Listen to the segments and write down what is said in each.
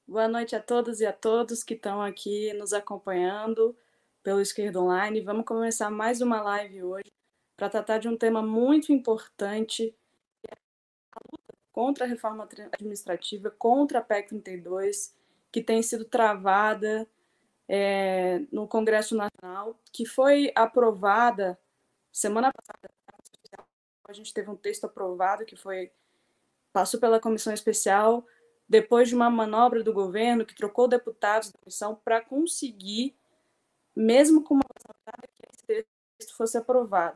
Boa noite a todas e a todos que estão aqui nos acompanhando pelo Esquerda Online. Vamos começar mais uma live hoje para tratar de um tema muito importante contra a reforma administrativa, contra a PEC 32, que tem sido travada no Congresso Nacional, que foi aprovada semana passada. A gente teve um texto aprovado que passou pela comissão especial, depois de uma manobra do governo que trocou deputados da comissão para conseguir, mesmo com uma bancada, que esse texto fosse aprovado.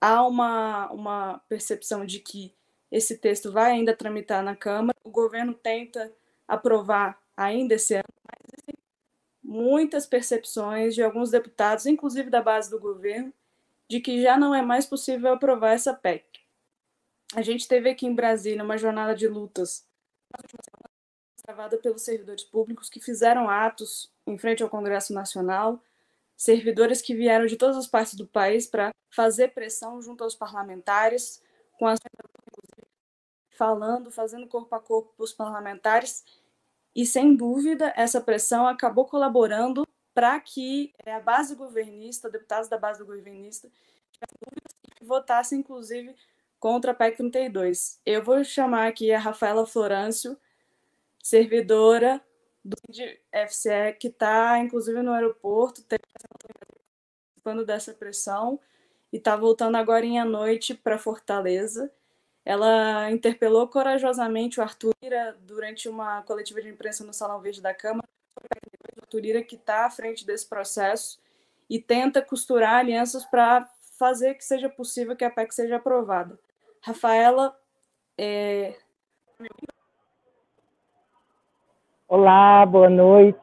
Há uma percepção de que esse texto vai ainda tramitar na Câmara, o governo tenta aprovar ainda esse ano, mas existem muitas percepções de alguns deputados, inclusive da base do governo, de que já não é mais possível aprovar essa PEC. A gente teve aqui em Brasília uma jornada de lutas travada pelos servidores públicos que fizeram atos em frente ao Congresso Nacional, servidores que vieram de todas as partes do país para fazer pressão junto aos parlamentares, com as falando, fazendo corpo a corpo para os parlamentares, e sem dúvida essa pressão acabou colaborando para que a base governista, deputados da base governista, votassem inclusive contra a PEC 32. Eu vou chamar aqui a Rafaela Florâncio, servidora do FCE, que está, inclusive, no aeroporto, participando dessa pressão, e está voltando agora à noite para Fortaleza. Ela interpelou corajosamente o Arthur Lira durante uma coletiva de imprensa no Salão Verde da Câmara, o Arthur Lira que está à frente desse processo e tenta costurar alianças para fazer que seja possível que a PEC seja aprovada. Rafaela, Olá, boa noite,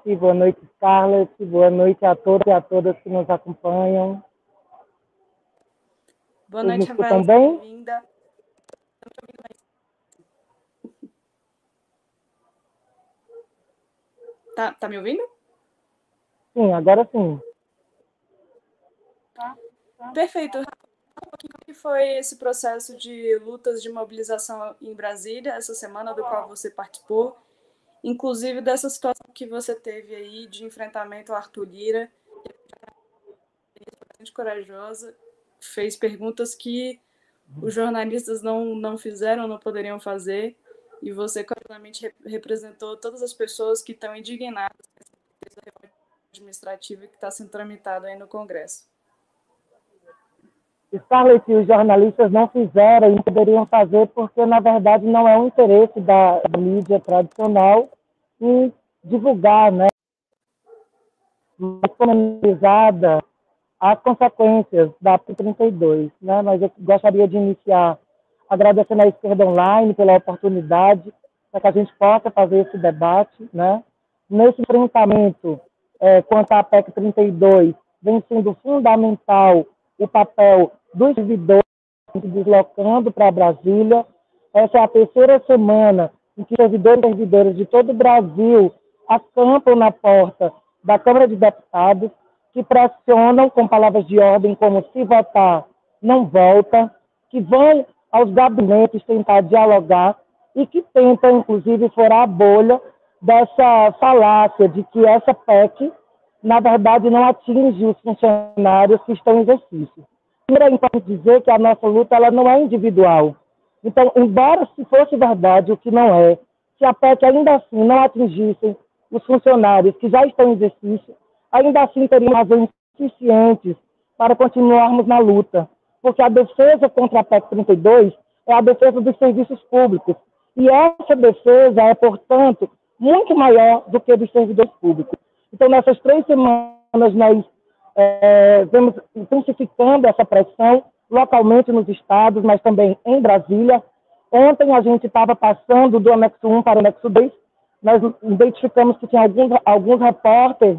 Scarlett, boa noite a todos e a todas que nos acompanham. Boa noite, Rafaela, bem-vinda. Tá me ouvindo? Sim, agora sim. Perfeito. O que foi esse processo de lutas de mobilização em Brasília essa semana, do qual você participou? Inclusive dessa situação que você teve aí de enfrentamento ao Arthur Lira, bastante corajosa, fez perguntas que os jornalistas não fizeram, não poderiam fazer, e você corajosamente representou todas as pessoas que estão indignadas com essa reforma administrativa que está sendo tramitada aí no Congresso. Scarlett, os jornalistas não fizeram e não poderiam fazer porque, na verdade, não é um interesse da mídia tradicional em divulgar, né, mais pormenorizada as consequências da PEC 32, né? Mas eu gostaria de iniciar agradecendo à Esquerda Online pela oportunidade para que a gente possa fazer esse debate, né? Nesse enfrentamento quanto à PEC 32, vem sendo fundamental o papel dos servidores se deslocando para Brasília. Essa é a terceira semana em que servidores e servidoras de todo o Brasil acampam na porta da Câmara de Deputados, que pressionam com palavras de ordem como se votar, não volta, que vão aos gabinetes tentar dialogar e que tentam, inclusive, furar a bolha dessa falácia de que essa PEC, na verdade, não atinge os funcionários que estão em exercício. Primeiro, é importante dizer que a nossa luta ela não é individual. Então, embora se fosse verdade, o que não é, se a PEC ainda assim não atingisse os funcionários que já estão em exercício, ainda assim teriam razões suficientes para continuarmos na luta, porque a defesa contra a PEC 32 é a defesa dos serviços públicos, e essa defesa é, portanto, muito maior do que dos servidores públicos. Então, nessas 3 semanas, nós vemos intensificando essa pressão localmente nos estados, mas também em Brasília. Ontem a gente estava passando do anexo 1 para o anexo 2, nós identificamos que tinha alguns repórteres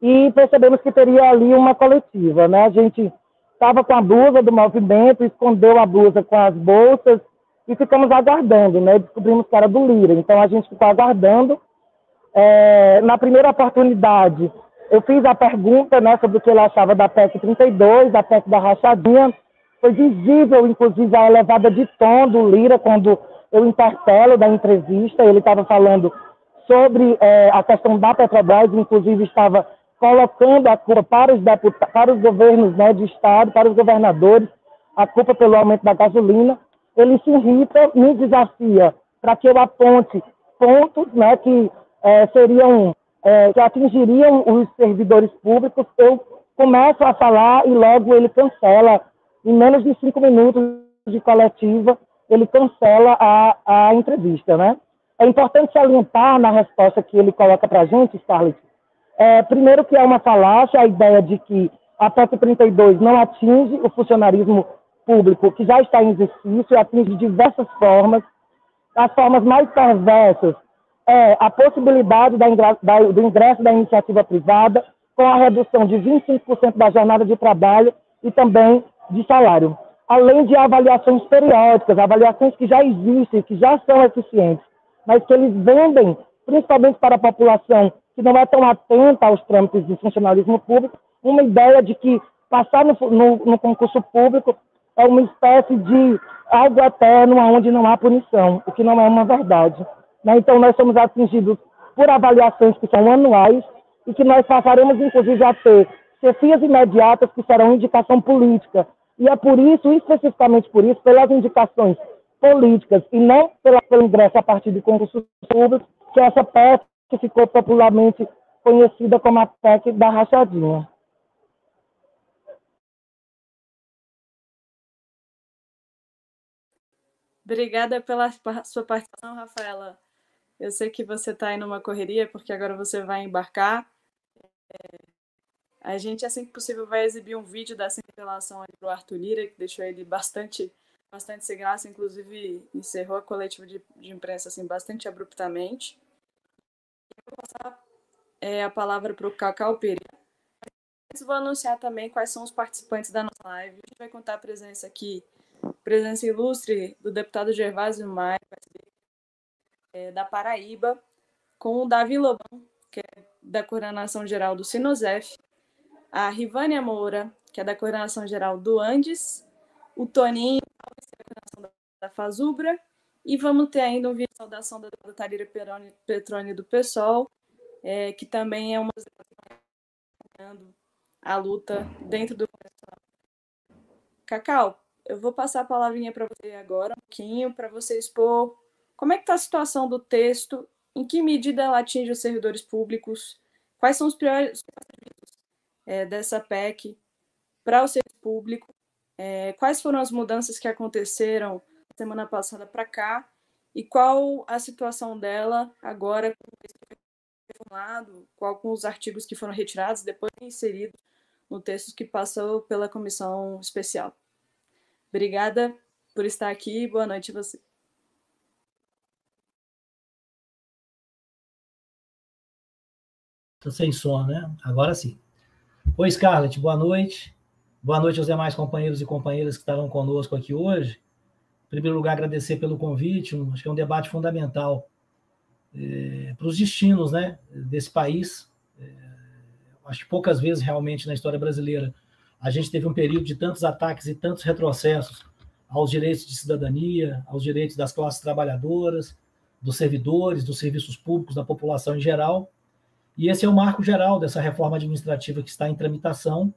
e percebemos que teria ali uma coletiva, né? A gente estava com a blusa do movimento, escondeu a blusa com as bolsas e ficamos aguardando, né? Descobrimos que era do Lira, então a gente ficou aguardando. Na primeira oportunidade, eu fiz a pergunta, né, sobre o que ele achava da PEC 32, da PEC da rachadinha. Foi visível, inclusive, a elevada de tom do Lira quando eu interpelo da entrevista. Ele estava falando sobre a questão da Petrobras, inclusive estava colocando a culpa para os deputados, para os governos, né, de estado, para os governadores, a culpa pelo aumento da gasolina. Ele se irrita, me desafia para que eu aponte pontos, né, que seriam, que atingiriam os servidores públicos. Eu começo a falar e logo ele cancela, em menos de 5 minutos de coletiva, ele cancela a entrevista, né? É importante salientar na resposta que ele coloca para a gente, Scarlett, primeiro que é uma falácia a ideia de que a PEC 32 não atinge o funcionarismo público que já está em exercício, atinge de diversas formas. As formas mais perversas é a possibilidade do ingresso da iniciativa privada com a redução de 25% da jornada de trabalho e também de salário, além de avaliações periódicas, avaliações que já existem, que já são eficientes, mas que eles vendem, principalmente para a população que não é tão atenta aos trâmites do funcionalismo público, uma ideia de que passar no concurso público é uma espécie de algo eterno onde não há punição, o que não é uma verdade. Né? Então, nós somos atingidos por avaliações que são anuais e que nós passaremos, inclusive, a ter chefias imediatas que serão indicação política. E é por isso, especificamente por isso, pelas indicações políticas e não pelo ingresso a partir de concurso público, que essa PEC que ficou popularmente conhecida como a PEC da rachadinha. Obrigada pela sua participação, Rafaela. Eu sei que você está aí numa correria, porque agora você vai embarcar. A gente, assim que possível, vai exibir um vídeo dessa interpelação para o Arthur Lira, que deixou ele bastante sem graça, inclusive encerrou a coletiva de imprensa assim, bastante abruptamente. Eu vou passar a palavra para o Cacau Pereira. Eu vou anunciar também quais são os participantes da nossa live. A gente vai contar a presença aqui, presença ilustre do deputado Gervásio Maia, da Paraíba, com o Davi Lobão, que é da coordenação geral do Sinusef, a Rivânia Moura, que é da coordenação geral do Andes, o Toninho, que é da coordenação da Fazubra, e vamos ter ainda um vídeo de saudação da Thalira Petroni do PSOL, que também é uma das a luta dentro do Cacau, eu vou passar a palavrinha para você agora, um pouquinho, para você expor como é que está a situação do texto, em que medida ela atinge os servidores públicos, quais são os piores dessa PEC para o serviço público, quais foram as mudanças que aconteceram semana passada para cá e qual a situação dela agora com os artigos que foram retirados, depois inseridos no texto que passou pela comissão especial. Obrigada por estar aqui. Boa noite a você. Estou sem som, né? Agora sim. Oi, Scarlett, boa noite. Boa noite aos demais companheiros e companheiras que estarão conosco aqui hoje. Em primeiro lugar, agradecer pelo convite. Acho que é um debate fundamental para os destinos, né, desse país. Acho que poucas vezes, realmente, na história brasileira, a gente teve um período de tantos ataques e tantos retrocessos aos direitos de cidadania, aos direitos das classes trabalhadoras, dos servidores, dos serviços públicos, da população em geral. E esse é o marco geral dessa reforma administrativa que está em tramitação.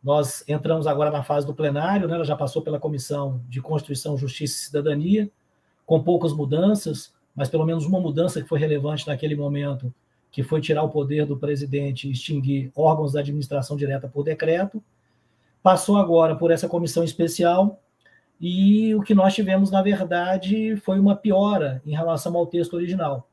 Nós entramos agora na fase do plenário, né? Ela já passou pela Comissão de Constituição, Justiça e Cidadania, com poucas mudanças, mas pelo menos uma mudança que foi relevante naquele momento, que foi tirar o poder do presidente e extinguir órgãos da administração direta por decreto. Passou agora por essa comissão especial e o que nós tivemos, na verdade, foi uma piora em relação ao texto original,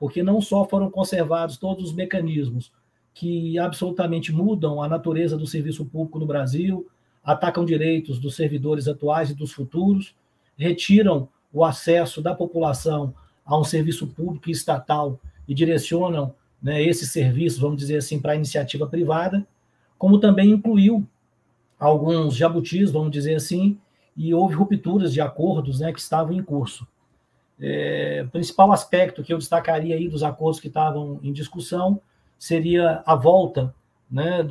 porque não só foram conservados todos os mecanismos que absolutamente mudam a natureza do serviço público no Brasil, atacam direitos dos servidores atuais e dos futuros, retiram o acesso da população a um serviço público e estatal e direcionam, né, esses serviços, vamos dizer assim, para a iniciativa privada, como também incluiu alguns jabutis, vamos dizer assim, e houve rupturas de acordos, né, que estavam em curso. O principal aspecto que eu destacaria aí dos acordos que estavam em discussão seria a volta, né,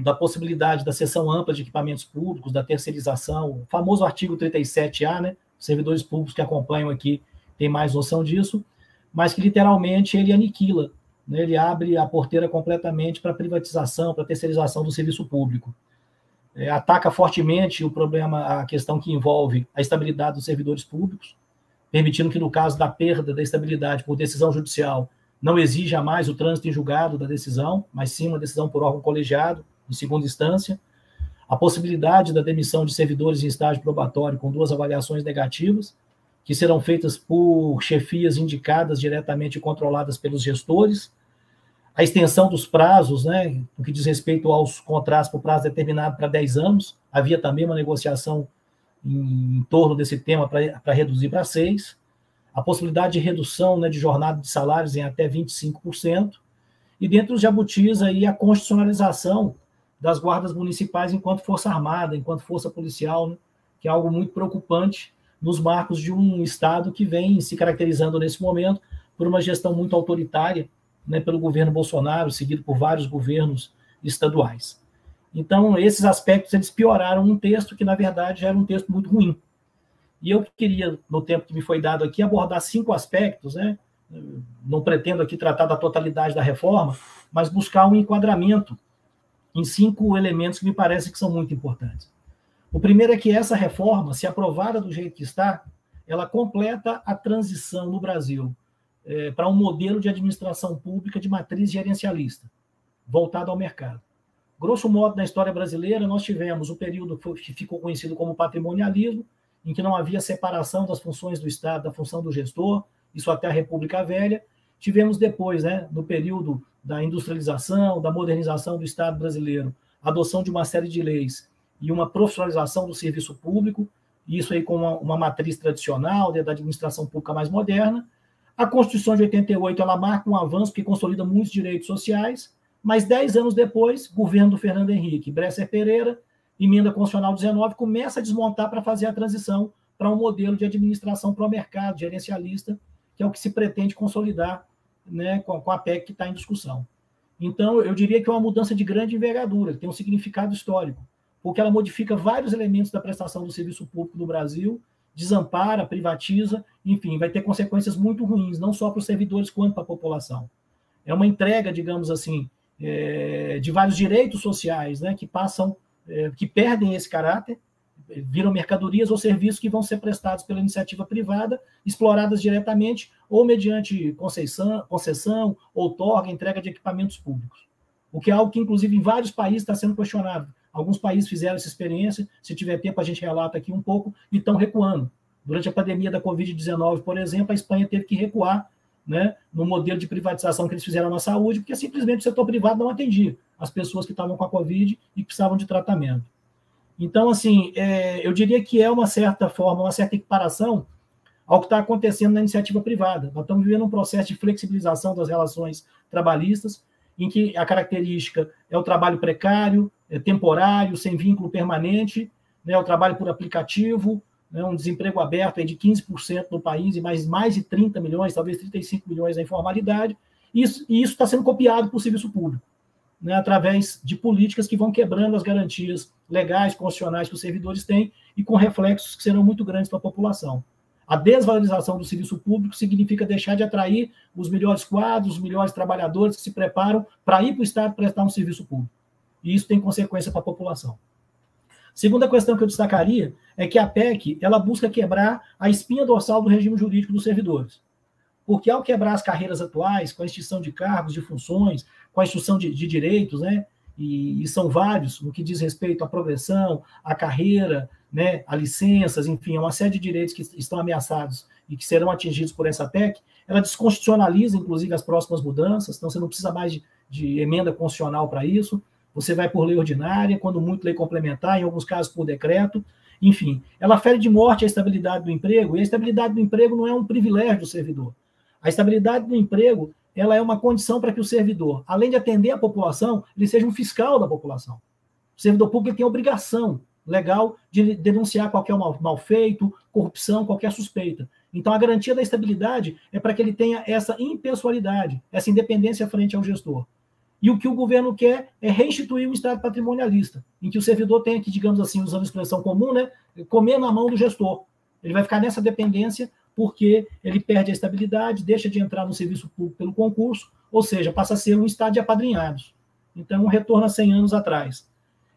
da possibilidade da cessão ampla de equipamentos públicos, da terceirização, o famoso artigo 37A, né, servidores públicos que acompanham aqui têm mais noção disso, mas que literalmente ele aniquila, né? Ele abre a porteira completamente para privatização, para terceirização do serviço público. Ataca fortemente o problema, a questão que envolve a estabilidade dos servidores públicos, permitindo que, no caso da perda da estabilidade por decisão judicial, não exija mais o trânsito em julgado da decisão, mas sim uma decisão por órgão colegiado, em segunda instância. A possibilidade da demissão de servidores em estágio probatório com 2 avaliações negativas, que serão feitas por chefias indicadas diretamente e controladas pelos gestores. A extensão dos prazos, né, no que diz respeito aos contratos por prazo determinado para 10 anos. Havia também uma negociação em torno desse tema para reduzir para 6. A possibilidade de redução, né, de jornada de salários em até 25%. E dentro dos jabutis, aí, a constitucionalização das guardas municipais enquanto força armada, enquanto força policial, né, que é algo muito preocupante nos marcos de um Estado que vem se caracterizando nesse momento por uma gestão muito autoritária, né, pelo governo Bolsonaro, seguido por vários governos estaduais. Então, esses aspectos eles pioraram um texto que, na verdade, já era um texto muito ruim. E eu queria, no tempo que me foi dado aqui, abordar 5 aspectos, né? Não pretendo aqui tratar da totalidade da reforma, mas buscar um enquadramento em 5 elementos que me parecem que são muito importantes. O primeiro é que essa reforma, se aprovada do jeito que está, ela completa a transição no Brasil para um modelo de administração pública de matriz gerencialista, voltado ao mercado. Grosso modo, na história brasileira, nós tivemos o período que ficou conhecido como patrimonialismo, em que não havia separação das funções do Estado, da função do gestor, isso até a República Velha. Tivemos depois, né, no período da industrialização, da modernização do Estado brasileiro, a adoção de uma série de leis e uma profissionalização do serviço público, isso aí com uma matriz tradicional, né, da administração pública mais moderna. A Constituição de 88, ela marca um avanço que consolida muitos direitos sociais, mas 10 anos depois, governo do Fernando Henrique, Bresser Pereira, emenda constitucional 19, começa a desmontar para fazer a transição para um modelo de administração para o mercado, gerencialista, que é o que se pretende consolidar, né, com a PEC que está em discussão. Então, eu diria que é uma mudança de grande envergadura, que tem um significado histórico, porque ela modifica vários elementos da prestação do serviço público no Brasil, desampara, privatiza, enfim, vai ter consequências muito ruins, não só para os servidores quanto para a população. É uma entrega, digamos assim, de vários direitos sociais, né, que passam, que perdem esse caráter, viram mercadorias ou serviços que vão ser prestados pela iniciativa privada, exploradas diretamente ou mediante concessão, outorga, entrega de equipamentos públicos. O que é algo que, inclusive, em vários países está sendo questionado. Alguns países fizeram essa experiência, se tiver tempo a gente relata aqui um pouco, e estão recuando. Durante a pandemia da Covid-19, por exemplo, a Espanha teve que recuar, né, no modelo de privatização que eles fizeram na saúde, porque simplesmente o setor privado não atendia as pessoas que estavam com a Covid e que precisavam de tratamento. Então, assim, eu diria que é uma certa forma, uma certa equiparação ao que está acontecendo na iniciativa privada. Nós estamos vivendo um processo de flexibilização das relações trabalhistas, em que a característica é o trabalho precário, temporário, sem vínculo permanente, né, o trabalho por aplicativo, né, um desemprego aberto aí de 15% no país e mais de 30 milhões, talvez 35 milhões na informalidade, e isso está sendo copiado por serviço público, né, através de políticas que vão quebrando as garantias legais, constitucionais que os servidores têm e com reflexos que serão muito grandes para a população. A desvalorização do serviço público significa deixar de atrair os melhores quadros, os melhores trabalhadores que se preparam para ir para o Estado prestar um serviço público. E isso tem consequência para a população. Segunda questão que eu destacaria é que a PEC ela busca quebrar a espinha dorsal do regime jurídico dos servidores. Porque ao quebrar as carreiras atuais, com a extinção de cargos, de funções, com a extinção de direitos, né, e são vários no que diz respeito à progressão, à carreira, né, a licenças, enfim, é uma série de direitos que estão ameaçados e que serão atingidos por essa PEC, ela desconstitucionaliza, inclusive, as próximas mudanças, então você não precisa mais de emenda constitucional para isso, você vai por lei ordinária, quando muito lei complementar, em alguns casos por decreto, enfim, ela fere de morte a estabilidade do emprego, e a estabilidade do emprego não é um privilégio do servidor. A estabilidade do emprego, ela é uma condição para que o servidor, além de atender a população, ele seja um fiscal da população. O servidor público tem a obrigação legal de denunciar qualquer mal feito, corrupção, qualquer suspeita. Então, a garantia da estabilidade é para que ele tenha essa impessoalidade, essa independência frente ao gestor. E o que o governo quer é reinstituir um Estado patrimonialista, em que o servidor tenha que, digamos assim, usando a expressão comum, né, comer na mão do gestor. Ele vai ficar nessa dependência porque ele perde a estabilidade, deixa de entrar no serviço público pelo concurso, ou seja, passa a ser um estado de apadrinhados. Então, um retorno a 100 anos atrás.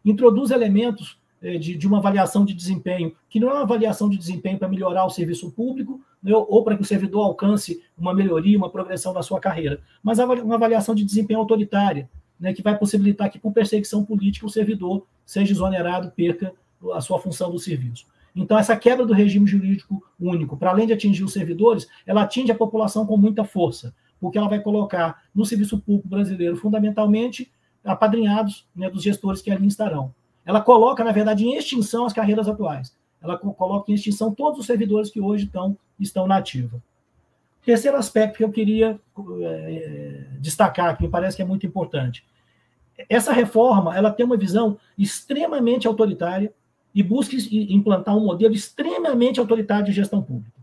Introduz elementos de uma avaliação de desempenho, que não é uma avaliação de desempenho para melhorar o serviço público, né, ou para que o servidor alcance uma melhoria, uma progressão na sua carreira, mas uma avaliação de desempenho autoritária, né, que vai possibilitar que, por perseguição política, o servidor seja exonerado, perca a sua função do serviço. Então, essa quebra do regime jurídico único, para além de atingir os servidores, ela atinge a população com muita força, porque ela vai colocar no serviço público brasileiro, fundamentalmente, apadrinhados, né, dos gestores que ali estarão. Ela coloca, na verdade, em extinção as carreiras atuais. Ela coloca em extinção todos os servidores que hoje estão na ativa. Terceiro aspecto que eu queria destacar, que me parece que é muito importante. Essa reforma, ela tem uma visão extremamente autoritária e busca implantar um modelo extremamente autoritário de gestão pública.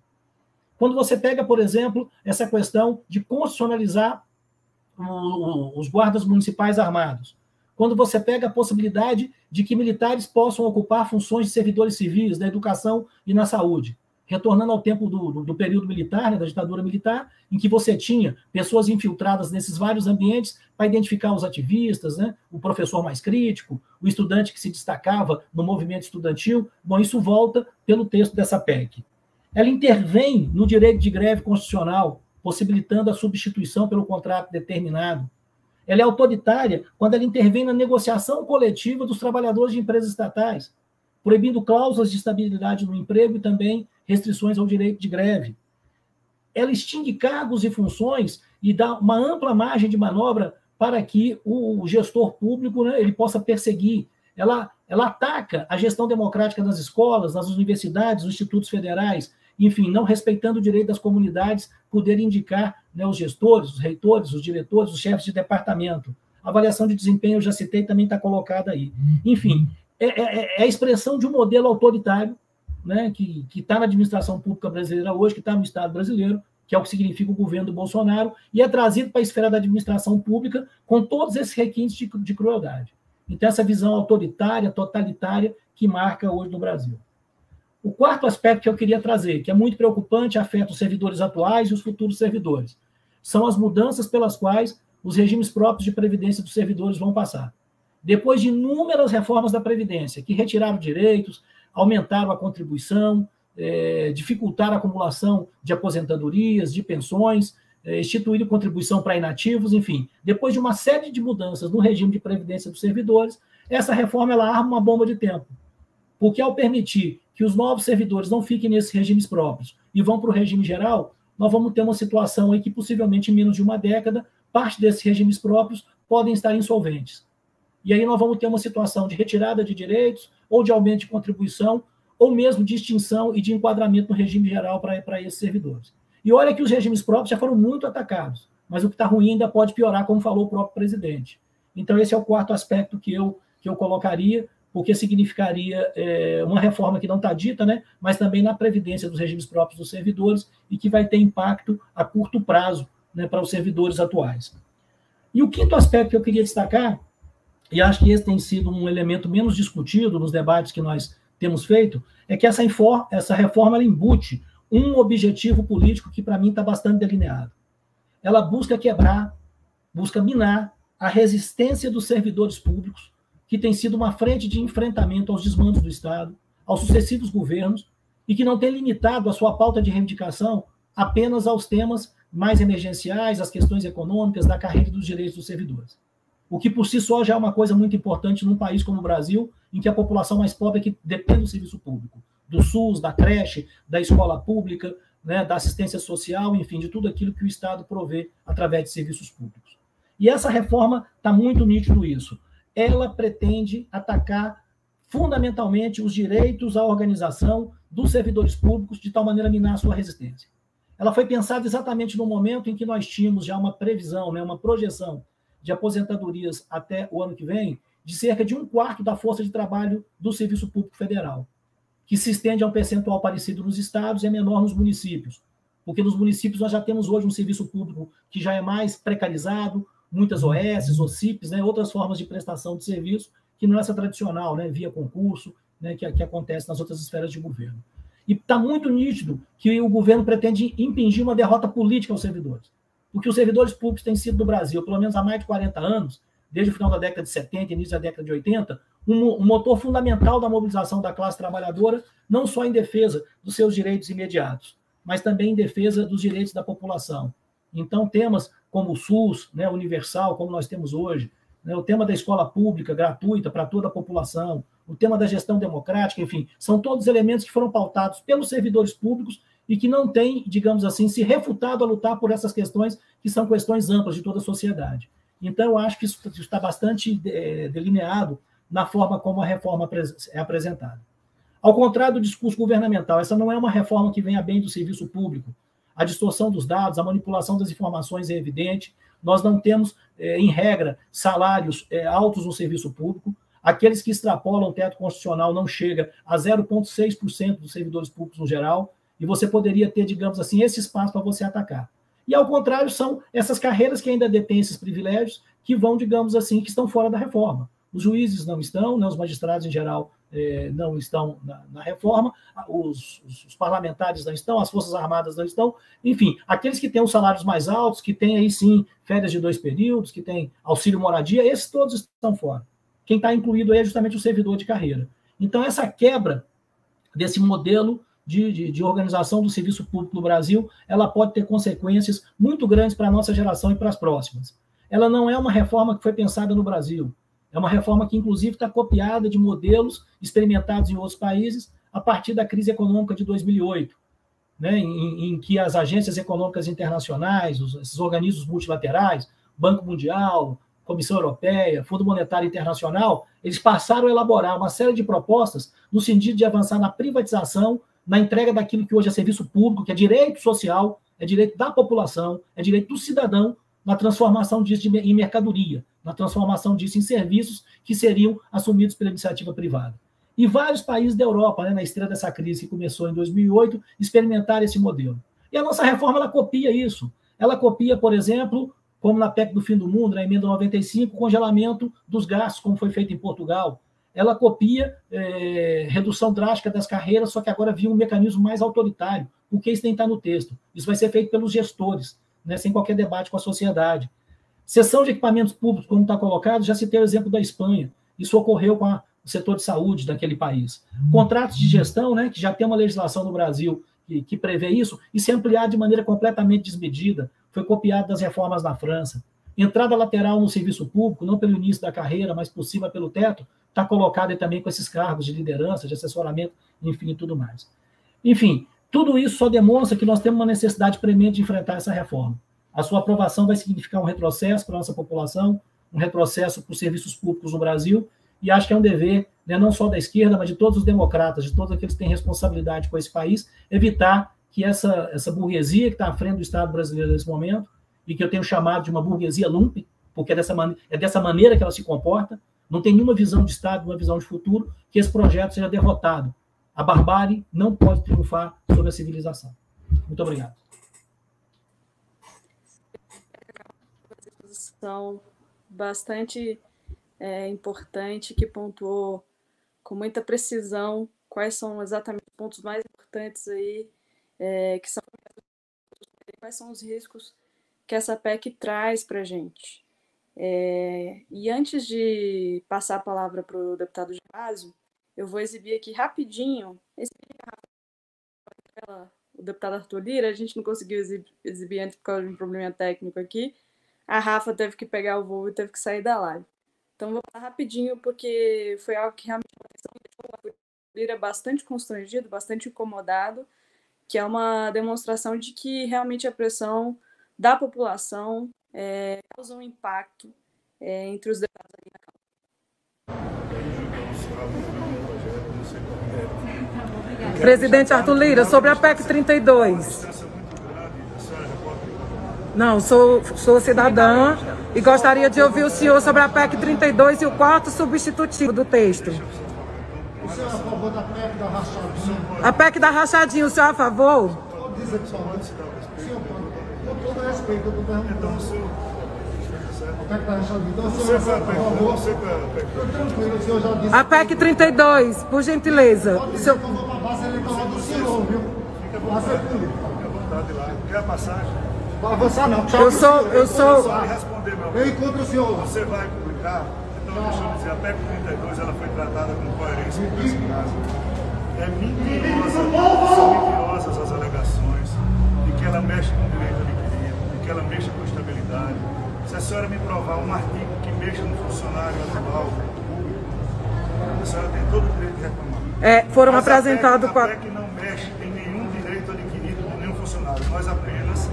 Quando você pega, por exemplo, essa questão de constitucionalizar os guardas municipais armados, quando você pega a possibilidade de que militares possam ocupar funções de servidores civis na educação e na saúde, retornando ao tempo do período militar, né, da ditadura militar, em que você tinha pessoas infiltradas nesses vários ambientes para identificar os ativistas, né, o professor mais crítico, o estudante que se destacava no movimento estudantil. Bom, isso volta pelo texto dessa PEC. Ela intervém no direito de greve constitucional, possibilitando a substituição pelo contrato determinado. Ela é autoritária quando ela intervém na negociação coletiva dos trabalhadores de empresas estatais, proibindo cláusulas de estabilidade no emprego e também restrições ao direito de greve. Ela extingue cargos e funções e dá uma ampla margem de manobra para que o gestor público, né, ele possa perseguir. Ela ataca a gestão democrática nas escolas, nas universidades, nos institutos federais, enfim, não respeitando o direito das comunidades poderem indicar, né, os gestores, os reitores, os diretores, os chefes de departamento. A avaliação de desempenho, eu já citei, também está colocada aí. Enfim, é a expressão de um modelo autoritário, né, que está na administração pública brasileira hoje, que está no Estado brasileiro, que é o que significa o governo do Bolsonaro, e é trazido para a esfera da administração pública com todos esses requintes de crueldade. Então, essa visão autoritária, totalitária, que marca hoje no Brasil. O quarto aspecto que eu queria trazer, que é muito preocupante, afeta os servidores atuais e os futuros servidores, são as mudanças pelas quais os regimes próprios de previdência dos servidores vão passar. Depois de inúmeras reformas da Previdência, que retiraram direitos, aumentaram a contribuição, dificultaram a acumulação de aposentadorias, de pensões, instituíram contribuição para inativos, enfim. Depois de uma série de mudanças no regime de previdência dos servidores, essa reforma ela arma uma bomba de tempo. Porque ao permitir que os novos servidores não fiquem nesses regimes próprios e vão para o regime geral, nós vamos ter uma situação aí que possivelmente em menos de uma década, parte desses regimes próprios podem estar insolventes. E aí nós vamos ter uma situação de retirada de direitos, ou de aumento de contribuição, ou mesmo de extinção e de enquadramento no regime geral para esses servidores. E olha que os regimes próprios já foram muito atacados, mas o que está ruim ainda pode piorar, como falou o próprio presidente. Então esse é o quarto aspecto que eu colocaria, porque significaria uma reforma que não está dita, né, mas também na previdência dos regimes próprios dos servidores e que vai ter impacto a curto prazo, né, para os servidores atuais. E o quinto aspecto que eu queria destacar, e acho que esse tem sido um elemento menos discutido nos debates que nós temos feito, é que essa reforma ela embute um objetivo político que, para mim, está bastante delineado. Ela busca quebrar, busca minar a resistência dos servidores públicos, que tem sido uma frente de enfrentamento aos desmandos do Estado, aos sucessivos governos, e que não tem limitado a sua pauta de reivindicação apenas aos temas mais emergenciais, às questões econômicas, da carreira e dos direitos dos servidores. O que por si só já é uma coisa muito importante num país como o Brasil, em que a população mais pobre é que depende do serviço público, do SUS, da creche, da escola pública, né, da assistência social, enfim, de tudo aquilo que o Estado provê através de serviços públicos. E essa reforma está muito nítido isso. Ela pretende atacar fundamentalmente os direitos à organização dos servidores públicos, de tal maneira a minar a sua resistência. Ela foi pensada exatamente no momento em que nós tínhamos já uma previsão, né, uma projeção de aposentadorias até o ano que vem, de cerca de 1/4 da força de trabalho do Serviço Público Federal, que se estende a um percentual parecido nos estados e é menor nos municípios, porque nos municípios nós já temos hoje um serviço público que já é mais precarizado, muitas OS, OCIPs, né, outras formas de prestação de serviço, que não é essa tradicional, né, via concurso, né, que acontece nas outras esferas de governo. E está muito nítido que o governo pretende impingir uma derrota política aos servidores. Porque os servidores públicos têm sido no Brasil, pelo menos há mais de 40 anos, desde o final da década de 70, início da década de 80, um motor fundamental da mobilização da classe trabalhadora, não só em defesa dos seus direitos imediatos, mas também em defesa dos direitos da população. Então, temas como o SUS, né, universal, como nós temos hoje, né, o tema da escola pública gratuita para toda a população, o tema da gestão democrática, enfim, são todos elementos que foram pautados pelos servidores públicos e que não têm, digamos assim, se refutado a lutar por essas questões, que são questões amplas de toda a sociedade. Então, eu acho que isso está bastante delineado na forma como a reforma é apresentada. Ao contrário do discurso governamental, essa não é uma reforma que venha bem do serviço público. A distorção dos dados, a manipulação das informações é evidente. Nós não temos, em regra, salários altos no serviço público. Aqueles que extrapolam o teto constitucional não chega a 0,6% dos servidores públicos no geral, e você poderia ter, digamos assim, esse espaço para você atacar. E, ao contrário, são essas carreiras que ainda detêm esses privilégios que vão, digamos assim, que estão fora da reforma. Os juízes não estão, né, os magistrados, em geral, não estão na reforma, os parlamentares não estão, as Forças Armadas não estão, enfim, aqueles que têm os salários mais altos, que têm aí sim férias de 2 períodos, que têm auxílio moradia, esses todos estão fora. Quem está incluído aí é justamente o servidor de carreira. Então, essa quebra desse modelo de organização do serviço público no Brasil, ela pode ter consequências muito grandes para a nossa geração e para as próximas. Ela não é uma reforma que foi pensada no Brasil. É uma reforma que, inclusive, está copiada de modelos experimentados em outros países a partir da crise econômica de 2008, né, em que as agências econômicas internacionais, esses organismos multilaterais, Banco Mundial, Comissão Europeia, Fundo Monetário Internacional, eles passaram a elaborar uma série de propostas no sentido de avançar na privatização, na entrega daquilo que hoje é serviço público, que é direito social, é direito da população, é direito do cidadão, na transformação disso em mercadoria, na transformação disso em serviços que seriam assumidos pela iniciativa privada. E vários países da Europa, né, na esteira dessa crise que começou em 2008, experimentaram esse modelo. E a nossa reforma, ela copia isso. Ela copia, por exemplo, como na PEC do Fim do Mundo, na emenda 95, o congelamento dos gastos, como foi feito em Portugal. Ela copia redução drástica das carreiras, só que agora via um mecanismo mais autoritário, porque isso nem está no texto. Isso vai ser feito pelos gestores, né, sem qualquer debate com a sociedade. Cessão de equipamentos públicos, como está colocado, já citei o exemplo da Espanha. Isso ocorreu com o setor de saúde daquele país. Contratos de gestão, né, que já tem uma legislação no Brasil que prevê isso, e se ampliar de maneira completamente desmedida. Foi copiado das reformas na França. Entrada lateral no serviço público, não pelo início da carreira, mas por cima pelo teto, está colocado também com esses cargos de liderança, de assessoramento, enfim, e tudo mais. Enfim, tudo isso só demonstra que nós temos uma necessidade premente de enfrentar essa reforma. A sua aprovação vai significar um retrocesso para a nossa população, um retrocesso para os serviços públicos no Brasil, e acho que é um dever, né, não só da esquerda, mas de todos os democratas, de todos aqueles que têm responsabilidade com esse país, evitar que essa burguesia que está à frente do Estado brasileiro nesse momento, e que eu tenho chamado de uma burguesia lumpen, porque é dessa maneira que ela se comporta, não tem nenhuma visão de Estado, uma visão de futuro, que esse projeto seja derrotado. A barbárie não pode triunfar sobre a civilização. Muito obrigado. Bastante importante, que pontuou com muita precisão quais são exatamente os pontos mais importantes aí, quais são os riscos que essa PEC traz para a gente. E antes de passar a palavra para o deputado Gervásio, eu vou exibir aqui rapidinho o deputado Arthur Lira. A gente não conseguiu exibir antes por causa de um problema técnico aqui. A Rafa teve que pegar o voo e teve que sair da live. Então, vou falar rapidinho, porque foi algo que realmente deixou o Arthur Lira bastante constrangido, bastante incomodado, que é uma demonstração de que realmente a pressão da população causa um impacto entre os deputados ali na Câmara. Presidente Arthur Lira, sobre a PEC 32. Não, sou cidadã e gostaria de ouvir o senhor sobre a PEC 32 e o quarto substitutivo do texto. O senhor é a favor da PEC da rachadinha? A PEC da rachadinha, o senhor é a favor? Pode dizer que senhor, com todo respeito, eu estou perguntando. A PEC da rachadinha, então o senhor é a favor? Tranquilo, o senhor já disse. A PEC 32, por gentileza. Pode dizer que eu vou para a base eleitoral do senhor. Passa aqui. Fique à vontade lá. Quer a passagem? Vai avançar não. Eu sou... Só me responder, meu Eu amigo. encontro o senhor. Você vai publicar? Então, deixa eu dizer, a PEC 32 ela foi tratada com coerência nesse caso. É mentirosa, são mentirosas as alegações de que ela mexe com o direito adquirido, de que ela mexe com a estabilidade. Se a senhora me provar um artigo que mexa no funcionário atual público, a senhora tem todo o direito de reclamar. Foram Mas apresentados... a PEC não mexe em nenhum direito adquirido de nenhum funcionário. Nós apenas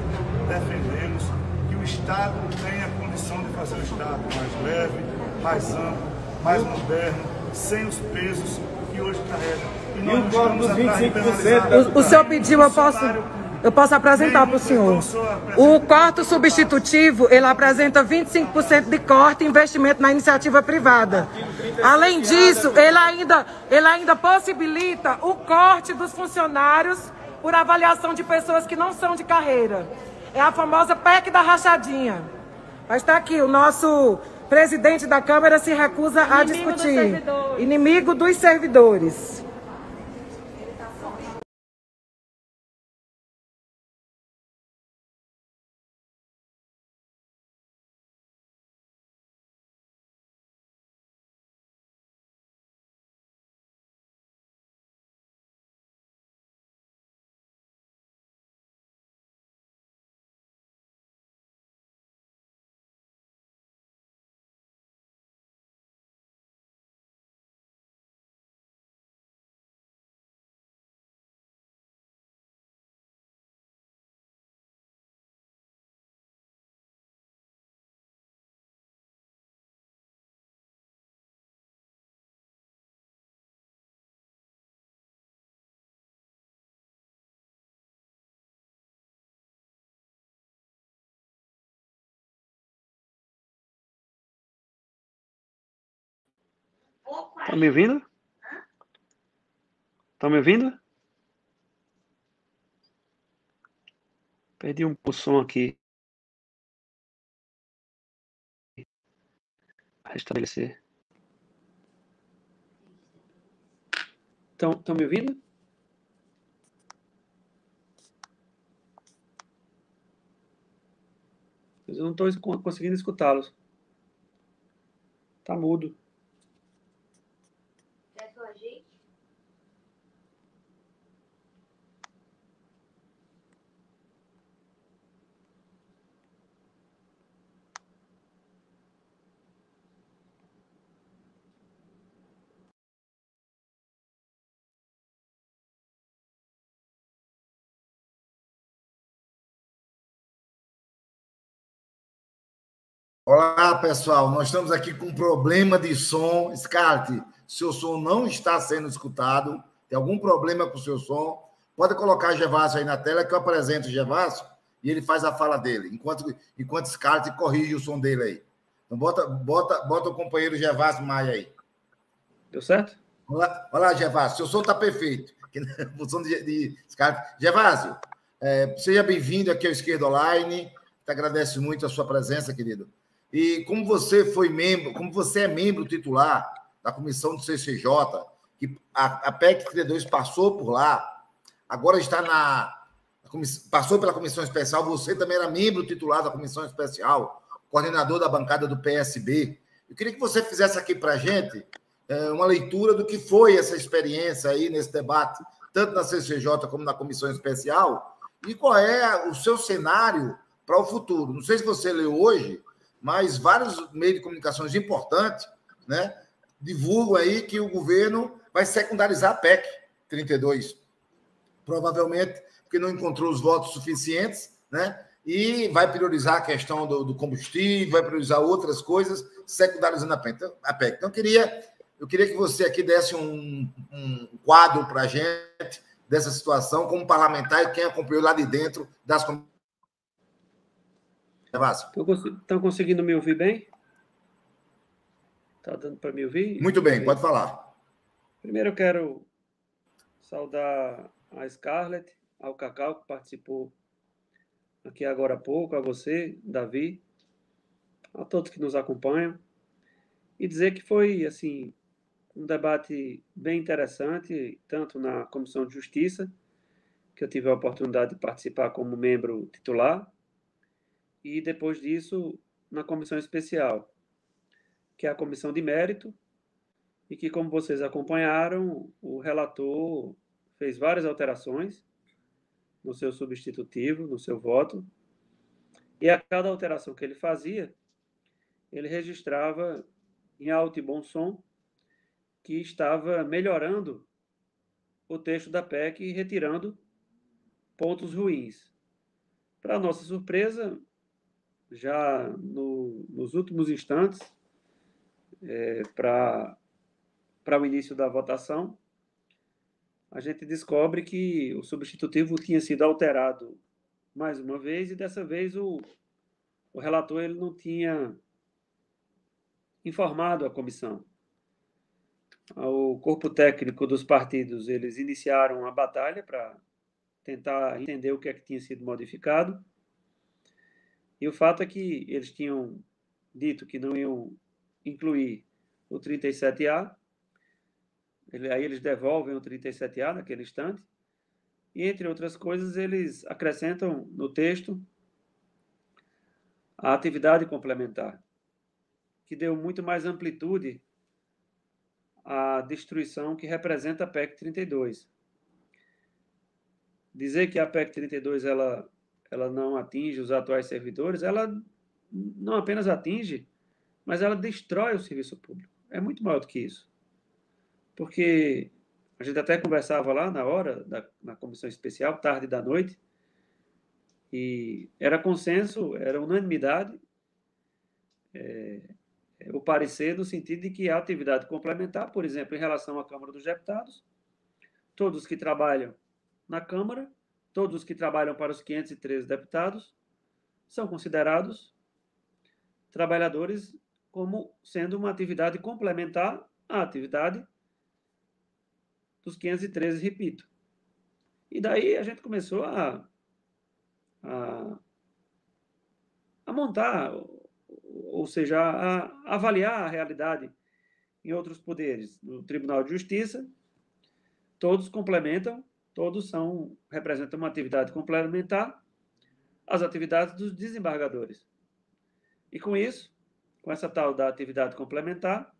defendemos que o Estado tenha condição de fazer o Estado mais leve, mais amplo, mais moderno, sem os pesos que hoje carregam. E nós não estamos atrás de penalizar. O senhor pediu, eu posso apresentar para o senhor. O corte substitutivo, ele apresenta 25% de corte e investimento na iniciativa privada. Além disso, ele ainda possibilita o corte dos funcionários por avaliação de pessoas que não são de carreira. É a famosa PEC da rachadinha. Mas está aqui, o nosso presidente da Câmara se recusa a discutir. Inimigo dos servidores. Tá me ouvindo? Tá me ouvindo? Perdi um som aqui. Restabelecer. Estão me ouvindo? Eu não estou conseguindo escutá-los. Tá mudo. Quer que eu ajeite? Olá, pessoal. Nós estamos aqui com um problema de som. Scarlett, seu som não está sendo escutado. Tem algum problema com o seu som? Pode colocar Gervásio aí na tela que eu apresento o Gervásio e ele faz a fala dele, enquanto Scarlett corrige o som dele aí. Então, bota o companheiro Gervásio Maia aí. Deu certo? Olá, Gervásio. Seu som está perfeito. O som de Scarlett. Gervásio, seja bem-vindo aqui ao Esquerda Online. Te agradeço muito a sua presença, querido. E como você é membro titular da comissão do CCJ, que a PEC 32 passou por lá, agora está passou pela comissão especial, você também era membro titular da comissão especial, coordenador da bancada do PSB. Eu queria que você fizesse aqui para a gente uma leitura do que foi essa experiência aí nesse debate, tanto na CCJ como na comissão especial, e qual é o seu cenário para o futuro. Não sei se você leu hoje, mas vários meios de comunicações importantes, né, divulgam aí que o governo vai secundarizar a PEC 32. Provavelmente porque não encontrou os votos suficientes, né, e vai priorizar a questão do combustível, vai priorizar outras coisas, secundarizando a PEC. Então, eu queria que você aqui desse um quadro para a gente dessa situação, como parlamentar e quem acompanhou lá de dentro das comissões. Estão conseguindo me ouvir bem? Está dando para me ouvir? Muito bem, pode falar. Primeiro eu quero saudar a Scarlett, ao Cacau, que participou aqui agora há pouco, a você, Davi, a todos que nos acompanham, e dizer que foi assim um debate bem interessante, tanto na Comissão de Justiça, que eu tive a oportunidade de participar como membro titular, e depois disso na comissão especial, que é a comissão de mérito, e que, como vocês acompanharam, o relator fez várias alterações no seu substitutivo, no seu voto, e a cada alteração que ele fazia, ele registrava em alto e bom som que estava melhorando o texto da PEC e retirando pontos ruins. Para nossa surpresa, já nos últimos instantes, para o início da votação, a gente descobre que o substitutivo tinha sido alterado mais uma vez, e dessa vez o relator ele não tinha informado a comissão. O corpo técnico dos partidos, eles iniciaram a batalha para tentar entender o que é que tinha sido modificado, e o fato é que eles tinham dito que não iam incluir o 37A, aí eles devolvem o 37A naquele instante, e, entre outras coisas, eles acrescentam no texto a atividade complementar, que deu muito mais amplitude à destruição que representa a PEC 32. Dizer que a PEC 32 ela não atinge os atuais servidores, ela não apenas atinge, mas ela destrói o serviço público. É muito maior do que isso. Porque a gente até conversava lá na hora, na comissão especial, tarde da noite, e era consenso, era unanimidade, o parecer no sentido de que a atividade complementar, por exemplo, em relação à Câmara dos Deputados, todos que trabalham na Câmara, todos que trabalham para os 513 deputados, são considerados trabalhadores como sendo uma atividade complementar à atividade dos 513, repito. E daí a gente começou a montar, ou seja, a avaliar a realidade em outros poderes. No Tribunal de Justiça, todos complementam, todos representam uma atividade complementar às atividades dos desembargadores. E com isso, com essa tal da atividade complementar,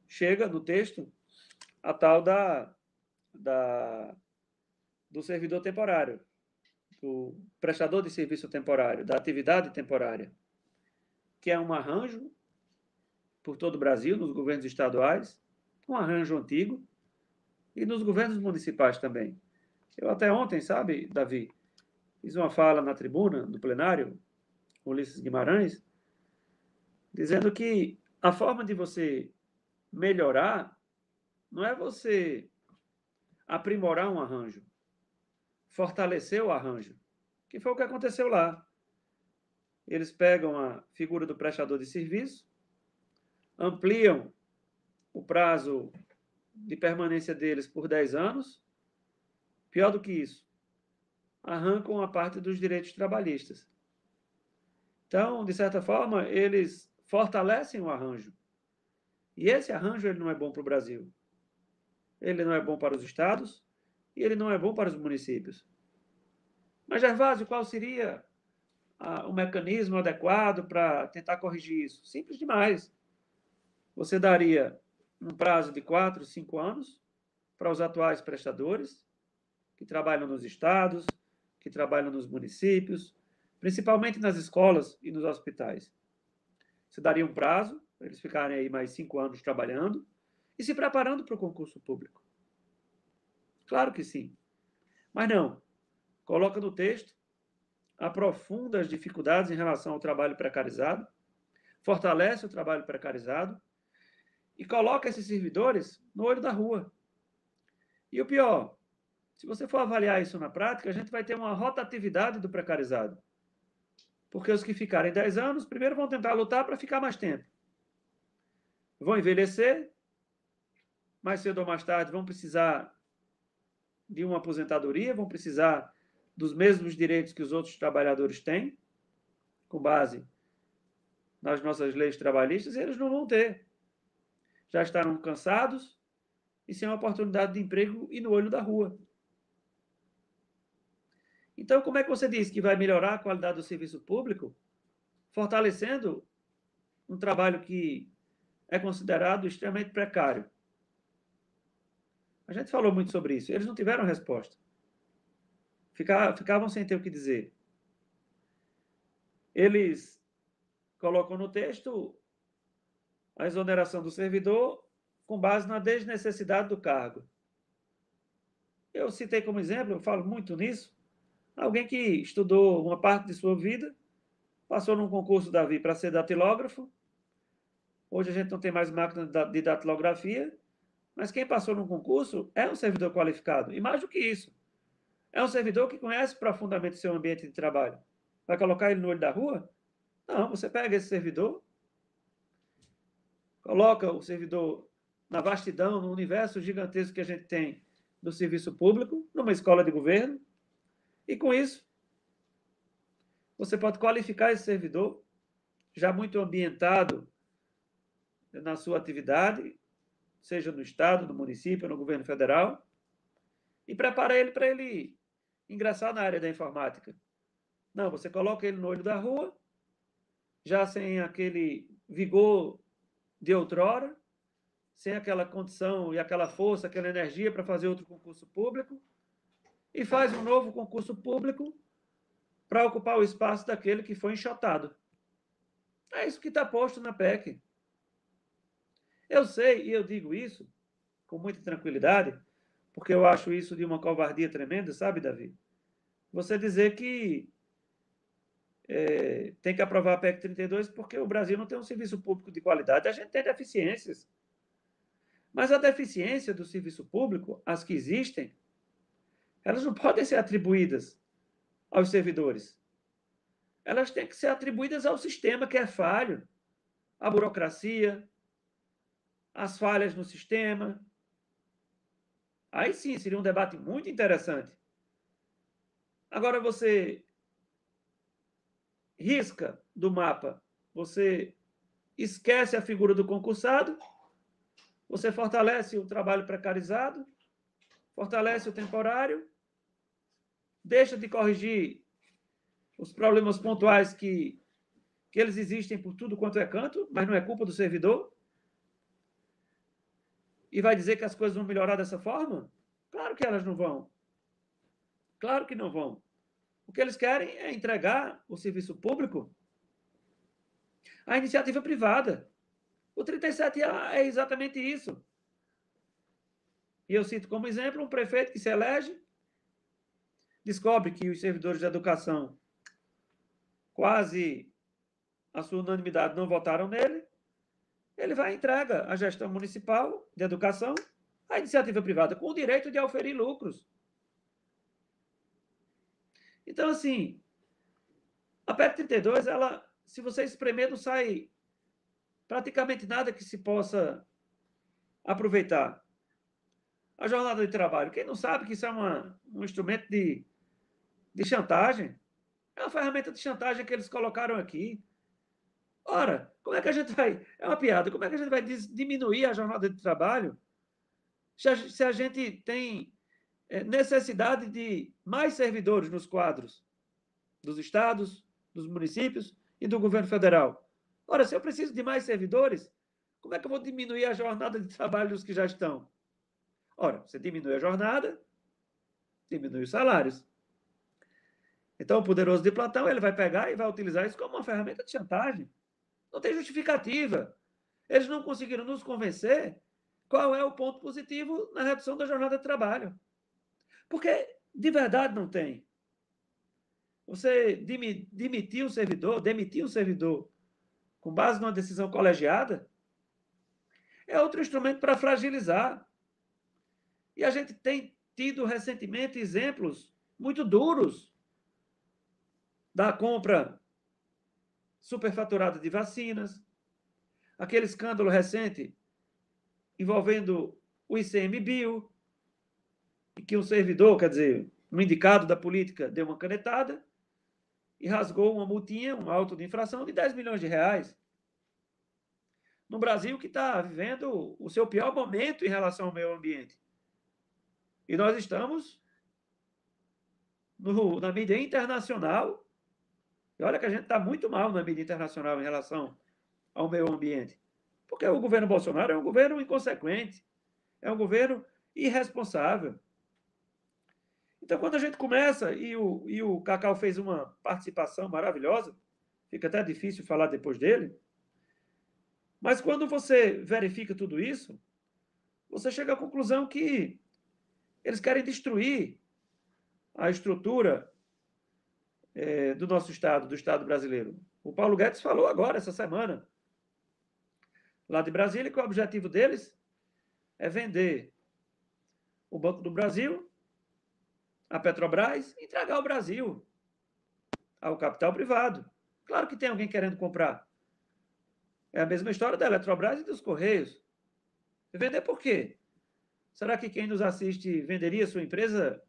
chega no texto a tal do servidor temporário, do prestador de serviço temporário, da atividade temporária, que é um arranjo por todo o Brasil, nos governos estaduais, um arranjo antigo, e nos governos municipais também. Eu até ontem, sabe, Davi, fiz uma fala na tribuna, no plenário, Ulisses Guimarães, dizendo que a forma de você melhorar não é você aprimorar um arranjo, fortalecer o arranjo, que foi o que aconteceu lá. Eles pegam a figura do prestador de serviço, ampliam o prazo de permanência deles por 10 anos, pior do que isso, arrancam a parte dos direitos trabalhistas. Então, de certa forma, eles fortalecem o arranjo. E esse arranjo ele não é bom para o Brasil. Ele não é bom para os estados e ele não é bom para os municípios. Mas, Gervásio, qual seria o mecanismo adequado para tentar corrigir isso? Simples demais. Você daria um prazo de 4, 5 anos para os atuais prestadores que trabalham nos estados, que trabalham nos municípios, principalmente nas escolas e nos hospitais. Você daria um prazo para eles ficarem aí mais 5 anos trabalhando e se preparando para o concurso público. Claro que sim. Mas não. Coloca no texto, aprofunda as dificuldades em relação ao trabalho precarizado, fortalece o trabalho precarizado e coloca esses servidores no olho da rua. E o pior, se você for avaliar isso na prática, a gente vai ter uma rotatividade do precarizado. Porque os que ficarem 10 anos, primeiro vão tentar lutar para ficar mais tempo. Vão envelhecer, mais cedo ou mais tarde vão precisar de uma aposentadoria, vão precisar dos mesmos direitos que os outros trabalhadores têm, com base nas nossas leis trabalhistas, e eles não vão ter. Já estarão cansados e sem uma oportunidade de emprego e no olho da rua. Então, como é que você diz que vai melhorar a qualidade do serviço público, fortalecendo um trabalho que é considerado extremamente precário? A gente falou muito sobre isso. Eles não tiveram resposta. Ficavam sem ter o que dizer. Eles colocam no texto a exoneração do servidor com base na desnecessidade do cargo. Eu citei como exemplo, eu falo muito nisso, alguém que estudou uma parte de sua vida, passou num concurso, Davi, para ser datilógrafo. Hoje a gente não tem mais máquina de datilografia, mas quem passou num concurso é um servidor qualificado. E mais do que isso, é um servidor que conhece profundamente o seu ambiente de trabalho. Vai colocar ele no olho da rua? Não, você pega esse servidor, coloca o servidor na vastidão, no universo gigantesco que a gente tem do serviço público, numa escola de governo, e com isso, você pode qualificar esse servidor, já muito ambientado na sua atividade, seja no Estado, no município, no governo federal, e prepara ele para ele ingressar na área da informática. Não, você coloca ele no olho da rua, já sem aquele vigor de outrora, sem aquela condição e aquela força, aquela energia para fazer outro concurso público, e faz um novo concurso público para ocupar o espaço daquele que foi enxotado. É isso que está posto na PEC. Eu sei, e eu digo isso com muita tranquilidade, porque eu acho isso de uma covardia tremenda, sabe, Davi? Você dizer que tem que aprovar a PEC 32 porque o Brasil não tem um serviço público de qualidade. A gente tem deficiências. Mas a deficiência do serviço público, as que existem, elas não podem ser atribuídas aos servidores. Elas têm que ser atribuídas ao sistema que é falho, à burocracia, às falhas no sistema. Aí sim, seria um debate muito interessante. Agora você risca do mapa, você esquece a figura do concursado, você fortalece o trabalho precarizado, fortalece o temporário, deixa de corrigir os problemas pontuais que eles existem por tudo quanto é canto, mas não é culpa do servidor, e vai dizer que as coisas vão melhorar dessa forma? Claro que elas não vão. Claro que não vão. O que eles querem é entregar o serviço público à iniciativa privada. O 37A é exatamente isso. E eu cito como exemplo um prefeito que se elege, descobre que os servidores de educação, quase a sua unanimidade, não votaram nele, ele vai e entrega a gestão municipal de educação à iniciativa privada, com o direito de auferir lucros. Então, assim, a PEC 32, ela, se você espremer, não sai praticamente nada que se possa aproveitar. A jornada de trabalho. Quem não sabe que isso é um instrumento de chantagem? É uma ferramenta de chantagem que eles colocaram aqui. Ora, como é que a gente vai... É uma piada. Como é que a gente vai diminuir a jornada de trabalho se a gente tem necessidade de mais servidores nos quadros dos estados, dos municípios e do governo federal? Ora, se eu preciso de mais servidores, como é que eu vou diminuir a jornada de trabalho dos que já estão? Ora, você diminui a jornada, diminui os salários. Então, o poderoso de Platão, ele vai pegar e vai utilizar isso como uma ferramenta de chantagem. Não tem justificativa. Eles não conseguiram nos convencer qual é o ponto positivo na redução da jornada de trabalho. Porque, de verdade, não tem. Você demitir um servidor com base numa decisão colegiada é outro instrumento para fragilizar. E a gente tem tido recentemente exemplos muito duros da compra superfaturada de vacinas, aquele escândalo recente envolvendo o ICMBio, e que um servidor, quer dizer, um indicado da política, deu uma canetada e rasgou uma multinha, um auto de infração de 10 milhões de reais. No Brasil, que está vivendo o seu pior momento em relação ao meio ambiente. E nós estamos na mídia internacional, e olha que a gente está muito mal na mídia internacional em relação ao meio ambiente, porque o governo Bolsonaro é um governo inconsequente, é um governo irresponsável. Então, quando a gente começa, e o Cacau fez uma participação maravilhosa, fica até difícil falar depois dele, mas quando você verifica tudo isso, você chega à conclusão que eles querem destruir a estrutura do nosso Estado, do Estado brasileiro. O Paulo Guedes falou agora, essa semana, lá de Brasília, que o objetivo deles é vender o Banco do Brasil, a Petrobras, e entregar o Brasil ao capital privado. Claro que tem alguém querendo comprar. É a mesma história da Eletrobras e dos Correios. Vender por quê? Será que quem nos assiste venderia sua empresa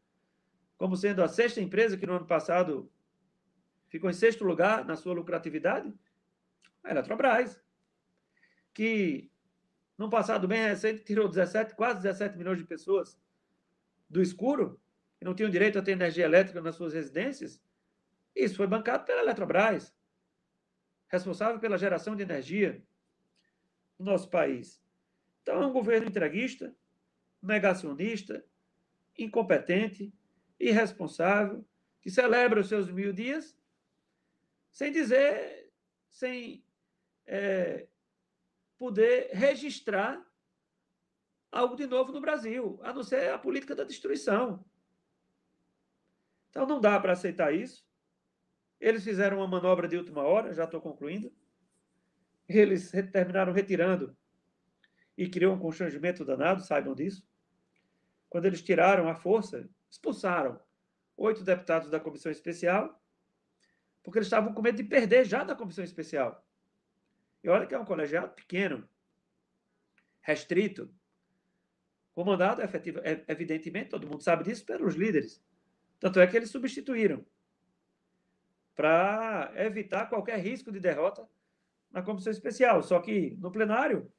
como sendo a sexta empresa que no ano passado ficou em sexto lugar na sua lucratividade? A Eletrobras, que num passado bem recente tirou quase 17 milhões de pessoas do escuro, que não tinham direito a ter energia elétrica nas suas residências. Isso foi bancado pela Eletrobras, responsável pela geração de energia no nosso país. Então é um governo entreguista, negacionista, incompetente, irresponsável, que celebra os seus 1000 dias sem poder registrar algo de novo no Brasil, a não ser a política da destruição. Então não dá para aceitar isso. Eles fizeram uma manobra de última hora, já estou concluindo. Eles terminaram retirando e criou um constrangimento danado, saibam disso. Quando eles tiraram à força, expulsaram 8 deputados da comissão especial, porque eles estavam com medo de perder já da comissão especial. E olha que é um colegiado pequeno, restrito, comandado, evidentemente, todo mundo sabe disso, pelos líderes. Tanto é que eles substituíram, para evitar qualquer risco de derrota na comissão especial. Só que, no plenário,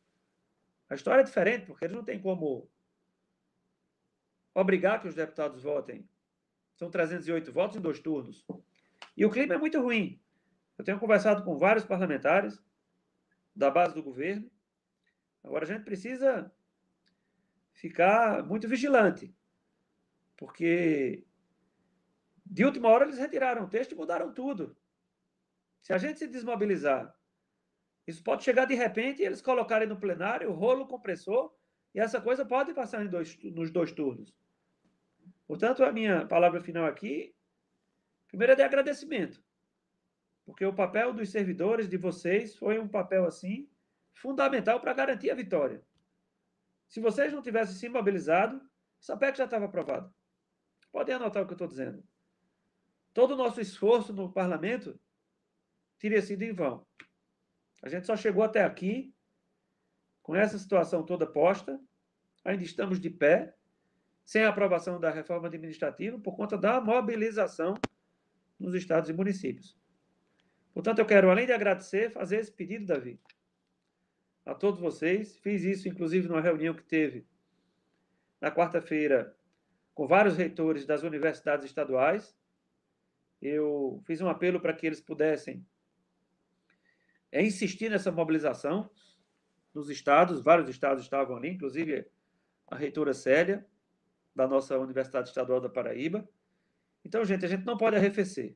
a história é diferente, porque eles não têm como obrigar que os deputados votem. São 308 votos em 2 turnos. E o clima é muito ruim. Eu tenho conversado com vários parlamentares da base do governo. Agora a gente precisa ficar muito vigilante, porque de última hora eles retiraram o texto e mudaram tudo. Se a gente se desmobilizar, isso pode chegar de repente e eles colocarem no plenário o rolo compressor e essa coisa pode passar nos 2 turnos. Portanto, a minha palavra final aqui, primeiro é de agradecimento, porque o papel dos servidores, de vocês, foi um papel, assim, fundamental para garantir a vitória. Se vocês não tivessem se mobilizado, essa PEC já estava aprovada. Podem anotar o que eu estou dizendo. Todo o nosso esforço no parlamento teria sido em vão. A gente só chegou até aqui com essa situação toda posta, ainda estamos de pé, sem a aprovação da reforma administrativa, por conta da mobilização nos estados e municípios. Portanto, eu quero, além de agradecer, fazer esse pedido, Davi, a todos vocês. Fiz isso, inclusive, numa reunião que teve na quarta-feira com vários reitores das universidades estaduais. Eu fiz um apelo para que eles pudessem insistir nessa mobilização nos estados. Vários estados estavam ali, inclusive a reitora Célia, da nossa Universidade Estadual da Paraíba. Então, gente, a gente não pode arrefecer.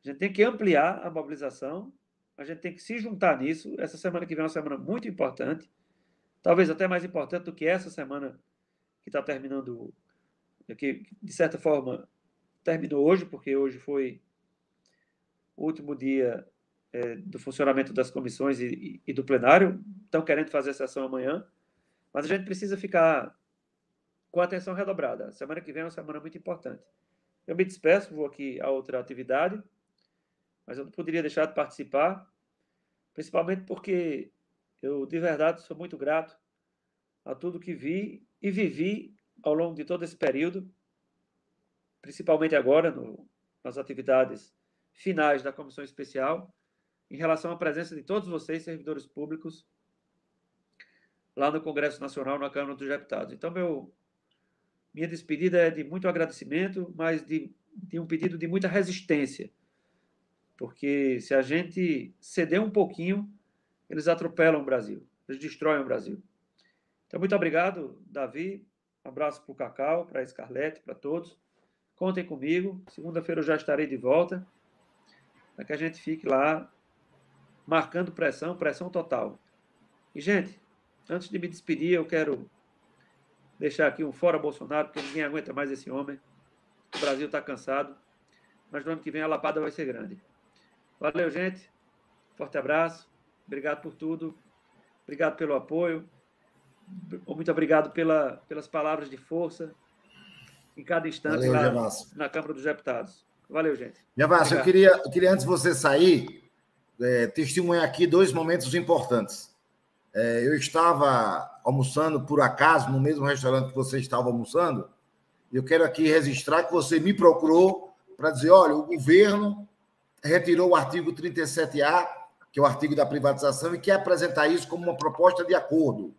A gente tem que ampliar a mobilização, a gente tem que se juntar nisso. Essa semana que vem é uma semana muito importante, talvez até mais importante do que essa semana que está terminando, que, de certa forma, terminou hoje, porque hoje foi o último dia do funcionamento das comissões e do plenário. Estão querendo fazer a sessão amanhã, mas a gente precisa ficar com a atenção redobrada. A semana que vem é uma semana muito importante. Eu me despeço, vou aqui a outra atividade, mas eu não poderia deixar de participar, principalmente porque eu, de verdade, sou muito grato a tudo que vi e vivi ao longo de todo esse período, principalmente agora, nas atividades finais da Comissão Especial, em relação à presença de todos vocês, servidores públicos, lá no Congresso Nacional, na Câmara dos Deputados. Então, minha despedida é de muito agradecimento, mas de de um pedido de muita resistência, porque se a gente ceder um pouquinho, eles atropelam o Brasil, eles destroem o Brasil. Então, muito obrigado, Davi. Um abraço para o Cacau, para a Scarlett, para todos. Contem comigo. Segunda-feira eu já estarei de volta, para que a gente fique lá marcando pressão total. E, gente, antes de me despedir, eu quero deixar aqui um fora Bolsonaro, porque ninguém aguenta mais esse homem. O Brasil está cansado, mas no ano que vem a lapada vai ser grande. Valeu, gente. Forte abraço. Obrigado por tudo. Obrigado pelo apoio. Muito obrigado pelas palavras de força em cada instante. Valeu, lá na Câmara dos Deputados. Valeu, gente. Gervásio, eu queria, antes de você sair, testemunhar aqui 2 momentos importantes. Eu estava almoçando, por acaso, no mesmo restaurante que você estava almoçando, e eu quero aqui registrar que você me procurou para dizer, olha, o governo retirou o artigo 37A, que é o artigo da privatização, e quer apresentar isso como uma proposta de acordo.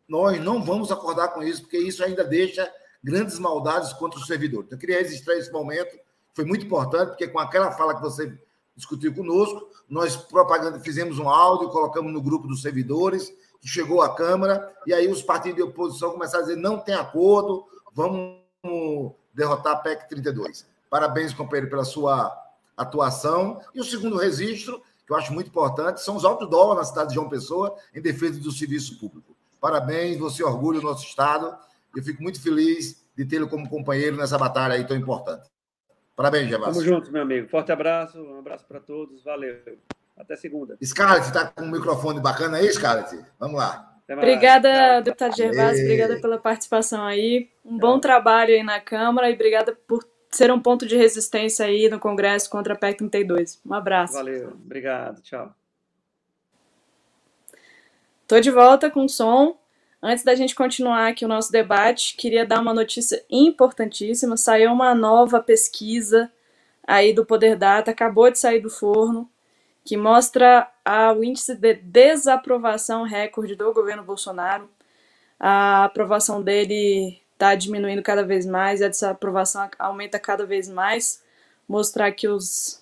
Nós não vamos acordar com isso, porque isso ainda deixa grandes maldades contra os servidores. Então, eu queria registrar esse momento, foi muito importante, porque com aquela fala que você discutiu conosco, nós fizemos um áudio, colocamos no grupo dos servidores, que chegou à Câmara, e aí os partidos de oposição começaram a dizer, não tem acordo, vamos derrotar a PEC 32. Parabéns, companheiro, pela sua atuação. E o segundo registro, que eu acho muito importante, são os outdoors na cidade de João Pessoa, em defesa do serviço público. Parabéns, você orgulha o nosso Estado. Eu fico muito feliz de tê-lo como companheiro nessa batalha aí tão importante. Parabéns, Gervásio. Tamo junto, meu amigo. Forte abraço, um abraço para todos. Valeu. Até segunda. Scarlett, está com um microfone bacana aí, Scarlett? Vamos lá. Obrigada, deputado Gervásio. Obrigada pela participação aí. Um bom trabalho aí na Câmara e obrigada por ser um ponto de resistência aí no Congresso contra a PEC 32. Um abraço. Valeu. Obrigado. Tchau. Estou de volta com o som. Antes da gente continuar aqui o nosso debate, queria dar uma notícia importantíssima. Saiu uma nova pesquisa aí do Poder Data, acabou de sair do forno, que mostra o índice de desaprovação recorde do governo Bolsonaro. A aprovação dele está diminuindo cada vez mais, e a desaprovação aumenta cada vez mais. Vou mostrar aqui os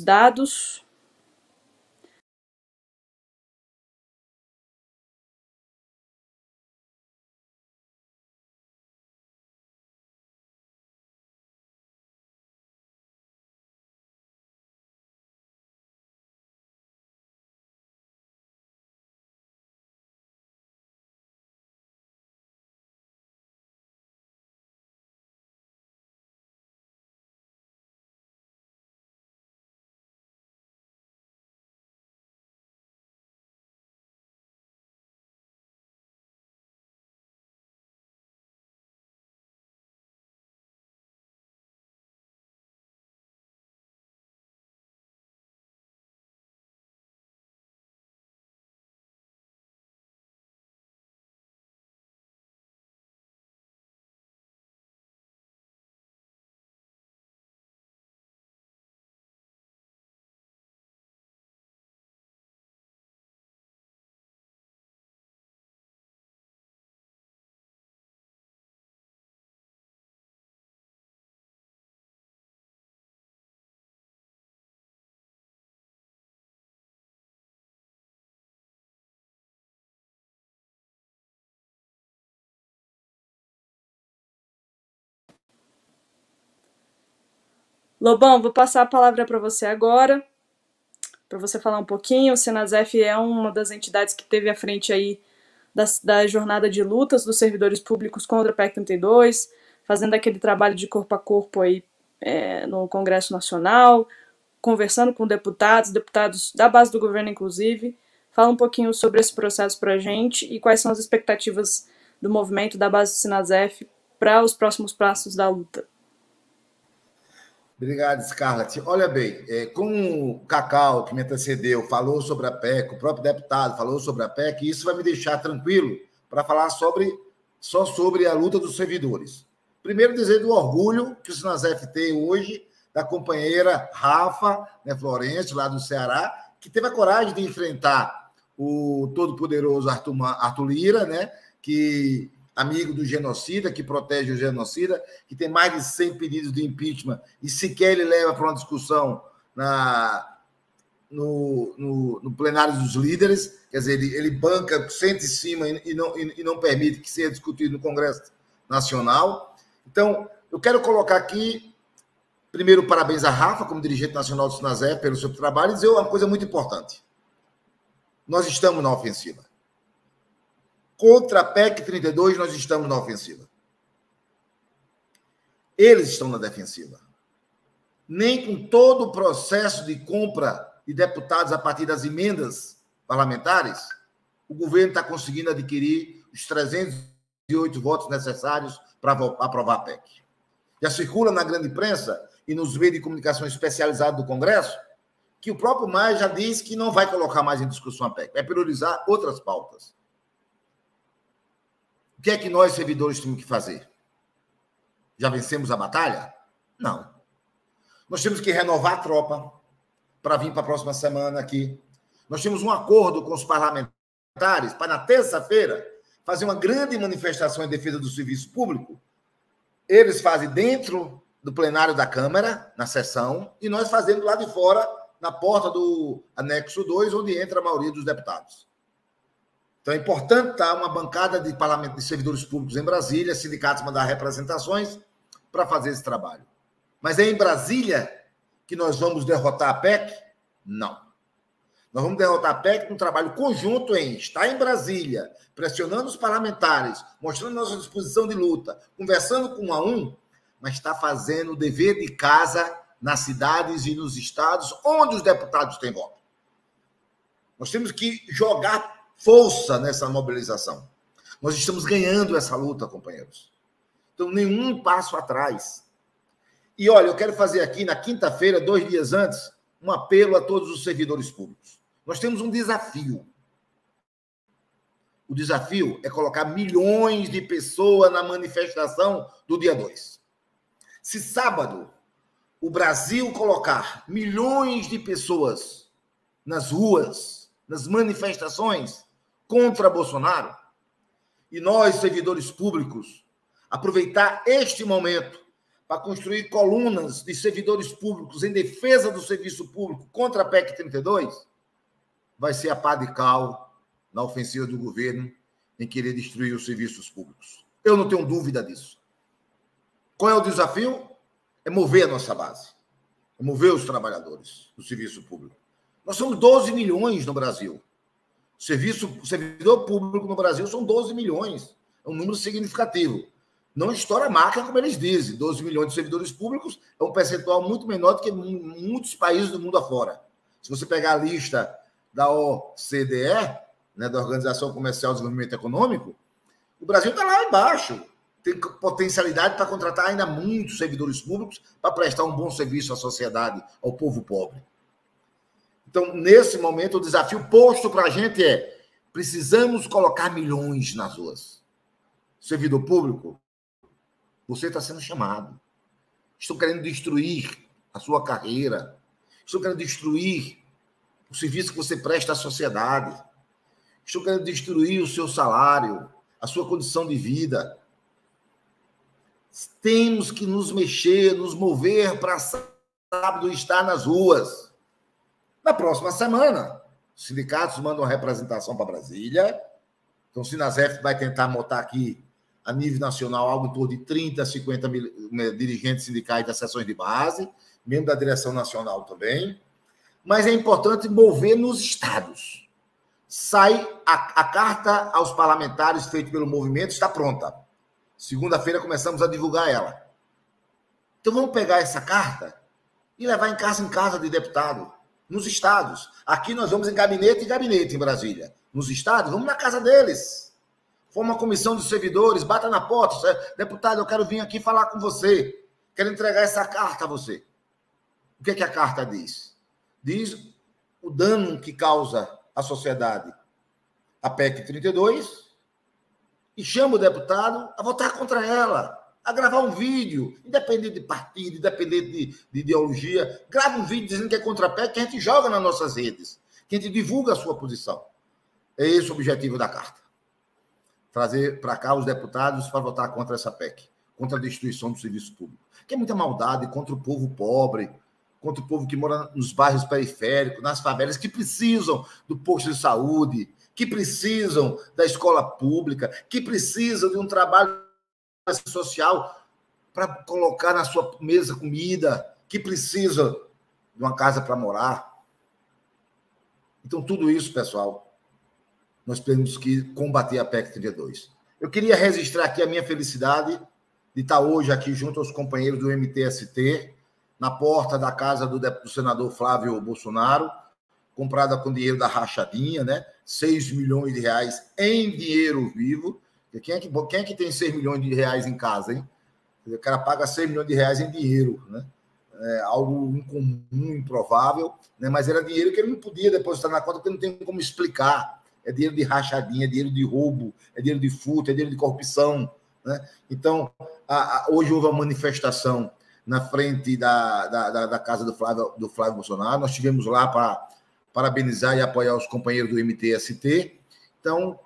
dados. Lobão, vou passar a palavra para você agora, para você falar um pouquinho. O Sinasef é uma das entidades que teve à frente aí da jornada de lutas dos servidores públicos contra a PEC 32, fazendo aquele trabalho de corpo a corpo aí no Congresso Nacional, conversando com deputados da base do governo, inclusive. Fala um pouquinho sobre esse processo para a gente e quais são as expectativas do movimento da base do Sinasef para os próximos passos da luta. Obrigado, Scarlett. Olha bem, como o Cacau, que me antecedeu, falou sobre a PEC, o próprio deputado falou sobre a PEC, isso vai me deixar tranquilo para falar só sobre a luta dos servidores. Primeiro, dizer do orgulho que o Sinasef tem hoje da companheira Rafa, né, Florencio, lá do Ceará, que teve a coragem de enfrentar o todo-poderoso Arthur Lira, né, que amigo do genocida, que protege o genocida, que tem mais de 100 pedidos de impeachment e sequer ele leva para uma discussão no plenário dos líderes, quer dizer, ele banca, senta em cima e não permite que seja discutido no Congresso Nacional. Então, eu quero colocar aqui, primeiro, parabéns a Rafa, como dirigente nacional do Sinasef, pelo seu trabalho, e dizer uma coisa muito importante. Nós estamos na ofensiva. Contra a PEC 32, nós estamos na ofensiva. Eles estão na defensiva. Nem com todo o processo de compra de deputados a partir das emendas parlamentares, o governo está conseguindo adquirir os 308 votos necessários para aprovar a PEC. Já circula na grande imprensa e nos meios de comunicação especializados do Congresso que o próprio Maia já disse que não vai colocar mais em discussão a PEC, vai priorizar outras pautas. O que é que nós, servidores, temos que fazer? Já vencemos a batalha? Não. Nós temos que renovar a tropa para vir para a próxima semana aqui. Nós temos um acordo com os parlamentares para, na terça-feira, fazer uma grande manifestação em defesa do serviço público. Eles fazem dentro do plenário da Câmara, na sessão, e nós fazemos lá de fora, na porta do anexo 2, onde entra a maioria dos deputados. Então, é importante estar uma bancada de parlamento de servidores públicos em Brasília, sindicatos mandar representações para fazer esse trabalho. Mas é em Brasília que nós vamos derrotar a PEC? Não. Nós vamos derrotar a PEC num trabalho conjunto em estar em Brasília, pressionando os parlamentares, mostrando nossa disposição de luta, conversando com um, mas está fazendo o dever de casa nas cidades e nos estados onde os deputados têm voto. Nós temos que jogar força nessa mobilização. Nós estamos ganhando essa luta, companheiros. Então, nenhum passo atrás. E, olha, eu quero fazer aqui, na quinta-feira, 2 dias antes, um apelo a todos os servidores públicos. Nós temos um desafio. O desafio é colocar milhões de pessoas na manifestação do dia 2. Se sábado o Brasil colocar milhões de pessoas nas ruas, nas manifestações contra Bolsonaro, e nós, servidores públicos, aproveitar este momento para construir colunas de servidores públicos em defesa do serviço público contra a PEC 32, vai ser a pá de cal na ofensiva do governo em querer destruir os serviços públicos. Eu não tenho dúvida disso. Qual é o desafio? É mover a nossa base, é mover os trabalhadores do serviço público. Nós somos 12 milhões no Brasil. O servidor público no Brasil são 12 milhões. É um número significativo. Não estoura a marca, como eles dizem. 12 milhões de servidores públicos é um percentual muito menor do que muitos países do mundo afora. Se você pegar a lista da OCDE, né, da Organização Comercial de Desenvolvimento Econômico, o Brasil está lá embaixo. Tem potencialidade para contratar ainda muitos servidores públicos para prestar um bom serviço à sociedade, ao povo pobre. Então, nesse momento, o desafio posto para a gente é: precisamos colocar milhões nas ruas. Servidor público, você está sendo chamado. Estou querendo destruir a sua carreira. Estou querendo destruir o serviço que você presta à sociedade. Estou querendo destruir o seu salário, a sua condição de vida. Temos que nos mexer, nos mover para sábado estar nas ruas. Na próxima semana, os sindicatos mandam uma representação para Brasília. Então, o Sinasef vai tentar montar aqui, a nível nacional, algo em torno de 30 a 50 dirigentes sindicais das seções de base, membro da direção nacional também. Mas é importante mover nos estados. Sai a carta aos parlamentares feita pelo movimento, está pronta. Segunda-feira começamos a divulgar ela. Então vamos pegar essa carta e levar em casa de deputado, nos estados. Aqui nós vamos em gabinete em Brasília. Nos estados, vamos na casa deles. Forma uma comissão de servidores, bata na porta. Deputado, eu quero vir aqui falar com você. Quero entregar essa carta a você. O que é que a carta diz? Diz o dano que causa à sociedade a PEC 32 e chama o deputado a votar contra ela, a gravar um vídeo, independente de partido, independente de ideologia, grava um vídeo dizendo que é contra a PEC, que a gente joga nas nossas redes, que a gente divulga a sua posição. É esse o objetivo da carta. trazer para cá os deputados para votar contra essa PEC, contra a destruição do serviço público. Que é muita maldade contra o povo pobre, contra o povo que mora nos bairros periféricos, nas favelas, que precisam do posto de saúde, que precisam da escola pública, que precisam de um trabalho social para colocar na sua mesa comida, que precisam de uma casa para morar. Então, tudo isso, pessoal, nós temos que combater a PEC 32. Eu queria registrar aqui a minha felicidade de estar hoje aqui junto aos companheiros do MTST, na porta da casa do senador Flávio Bolsonaro, comprada com dinheiro da rachadinha, né? 6 milhões de reais em dinheiro vivo. Quem é que tem 6 milhões de reais em casa, hein? O cara paga 6 milhões de reais em dinheiro, né? É algo incomum, improvável, né? Mas era dinheiro que ele não podia depositar na conta, porque não tem como explicar. É dinheiro de rachadinha, é dinheiro de roubo, é dinheiro de furto, é dinheiro de corrupção, né? Então, hoje houve uma manifestação na frente da casa do Flávio Bolsonaro. Nós estivemos lá para parabenizar e apoiar os companheiros do MTST. Então,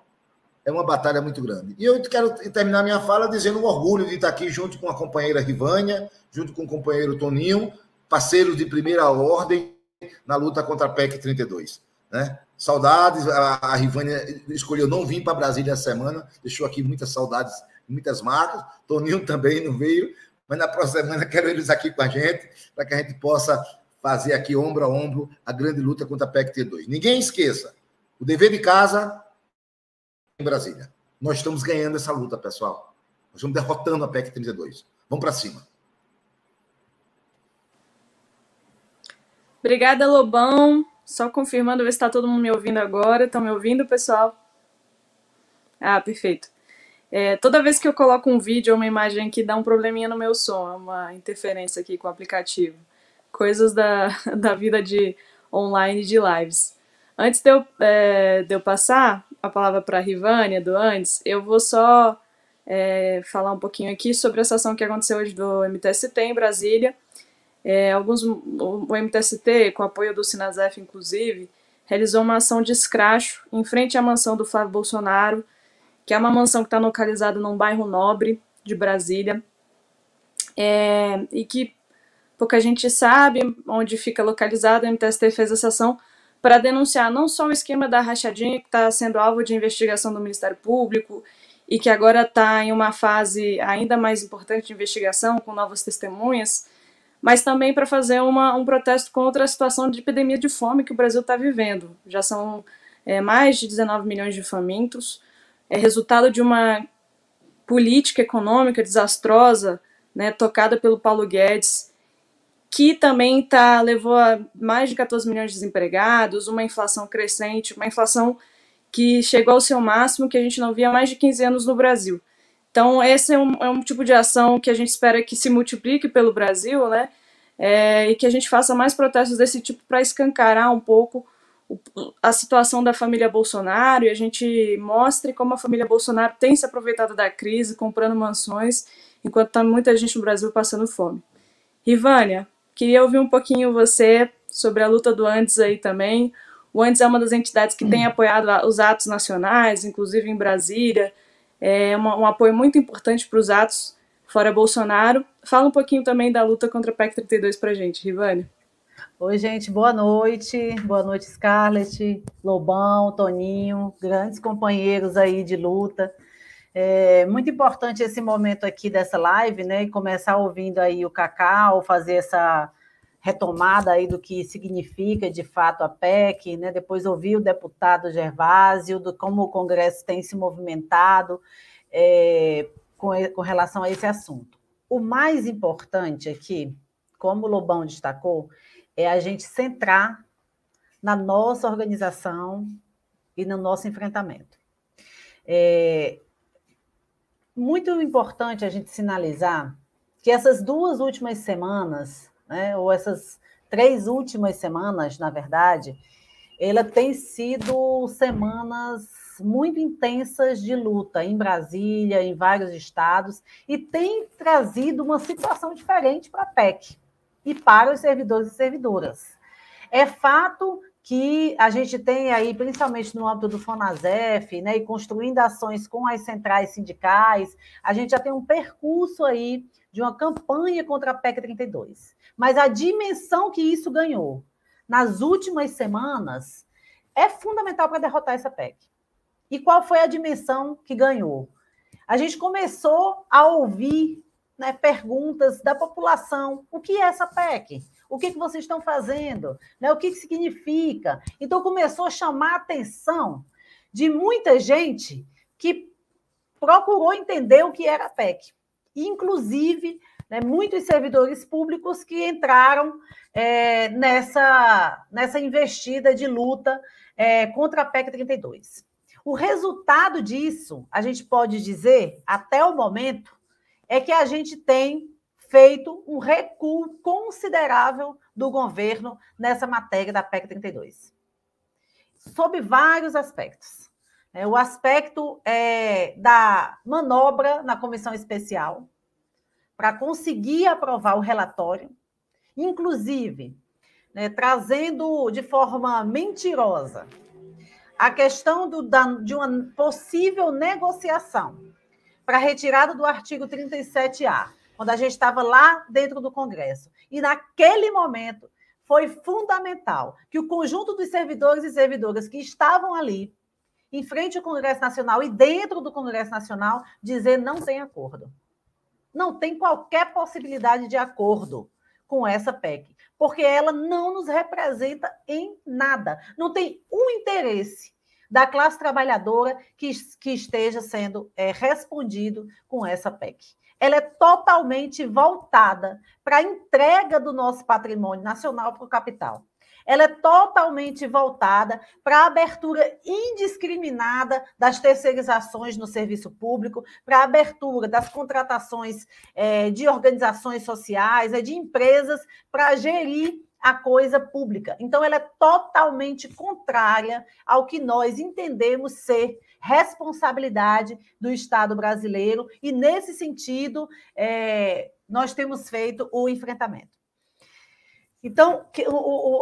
é uma batalha muito grande. E eu quero terminar minha fala dizendo o orgulho de estar aqui junto com a companheira Rivânia, junto com o companheiro Toninho, parceiros de primeira ordem na luta contra a PEC 32. Né? Saudades, a Rivânia escolheu não vir para Brasília essa semana, deixou aqui muitas saudades, muitas marcas. Toninho também não veio, mas na próxima semana quero eles aqui com a gente, para que a gente possa fazer aqui ombro a ombro a grande luta contra a PEC 32. Ninguém esqueça, o dever de casa em Brasília. Nós estamos ganhando essa luta, pessoal. Nós estamos derrotando a PEC 32. Vamos para cima. Obrigada, Lobão. Só confirmando, ver se está todo mundo me ouvindo agora. Estão me ouvindo, pessoal? Ah, perfeito. Toda vez que eu coloco um vídeo ou uma imagem aqui, dá um probleminha no meu som. É uma interferência aqui com o aplicativo. Coisas da vida de online de lives. Antes de eu passar a palavra para a Rivânia, do antes, eu vou só falar um pouquinho aqui sobre essa ação que aconteceu hoje do MTST em Brasília. O MTST, com o apoio do Sinasef, inclusive, realizou uma ação de escracho em frente à mansão do Flávio Bolsonaro, que é uma mansão que está localizada num bairro nobre de Brasília, e que pouca gente sabe onde fica localizada. O MTST fez essa ação para denunciar não só o esquema da rachadinha, que está sendo alvo de investigação do Ministério Público e que agora está em uma fase ainda mais importante de investigação, com novas testemunhas, mas também para fazer um protesto contra a situação de epidemia de fome que o Brasil está vivendo. Já são mais de 19 milhões de famintos, resultado de uma política econômica desastrosa, né, tocada pelo Paulo Guedes, que também levou a mais de 14 milhões de desempregados, uma inflação crescente, uma inflação que chegou ao seu máximo que a gente não via há mais de 15 anos no Brasil. Então, esse é um tipo de ação que a gente espera que se multiplique pelo Brasil, né? E que a gente faça mais protestos desse tipo para escancarar um pouco a situação da família Bolsonaro e a gente mostre como a família Bolsonaro tem se aproveitado da crise, comprando mansões, enquanto está muita gente no Brasil passando fome. Rivânia, queria ouvir um pouquinho você sobre a luta do Andes aí também. O Andes é uma das entidades que tem apoiado os atos nacionais, inclusive em Brasília. É um apoio muito importante para os atos fora Bolsonaro. Fala um pouquinho também da luta contra a PEC 32 para a gente, Rivânia. Oi, gente, boa noite. Boa noite, Scarlett, Lobão, Toninho, grandes companheiros aí de luta. É muito importante esse momento aqui dessa live, né? E começar ouvindo aí o Cacau, fazer essa retomada aí do que significa de fato a PEC, né? Depois ouvir o deputado Gervásio, do como o Congresso tem se movimentado com relação a esse assunto. O mais importante aqui, como o Lobão destacou, é a gente centrar na nossa organização e no nosso enfrentamento. Muito importante a gente sinalizar que essas 2 últimas semanas, né, ou essas 3 últimas semanas, na verdade, ela tem sido semanas muito intensas de luta em Brasília, em vários estados, e tem trazido uma situação diferente para a PEC e para os servidores e servidoras. É fato que a gente tem aí, principalmente no âmbito do FONASEF, né, e construindo ações com as centrais sindicais, a gente já tem um percurso aí de uma campanha contra a PEC 32. Mas a dimensão que isso ganhou nas últimas semanas é fundamental para derrotar essa PEC. E qual foi a dimensão que ganhou? A gente começou a ouvir, né, perguntas da população. O que é essa PEC? O que vocês estão fazendo? Né? O que significa? Então, começou a chamar a atenção de muita gente que procurou entender o que era a PEC. Inclusive, né, muitos servidores públicos que entraram nessa investida de luta contra a PEC 32. O resultado disso, a gente pode dizer, até o momento, é que a gente tem feito um recuo considerável do governo nessa matéria da PEC 32, sob vários aspectos. O aspecto da manobra na comissão especial para conseguir aprovar o relatório, inclusive, né, trazendo de forma mentirosa a questão de uma possível negociação para a retirada do artigo 37A, quando a gente estava lá dentro do Congresso. E naquele momento foi fundamental que o conjunto dos servidores e servidoras que estavam ali, em frente ao Congresso Nacional e dentro do Congresso Nacional, dizer não tem acordo. Não tem qualquer possibilidade de acordo com essa PEC, porque ela não nos representa em nada. Não tem um interesse da classe trabalhadora que esteja sendo respondido com essa PEC. Ela é totalmente voltada para a entrega do nosso patrimônio nacional para o capital. Ela é totalmente voltada para a abertura indiscriminada das terceirizações no serviço público, para a abertura das contratações de organizações sociais, de empresas, para gerir a coisa pública. Então, ela é totalmente contrária ao que nós entendemos ser responsabilidade do Estado brasileiro, e, nesse sentido, nós temos feito o enfrentamento. Então,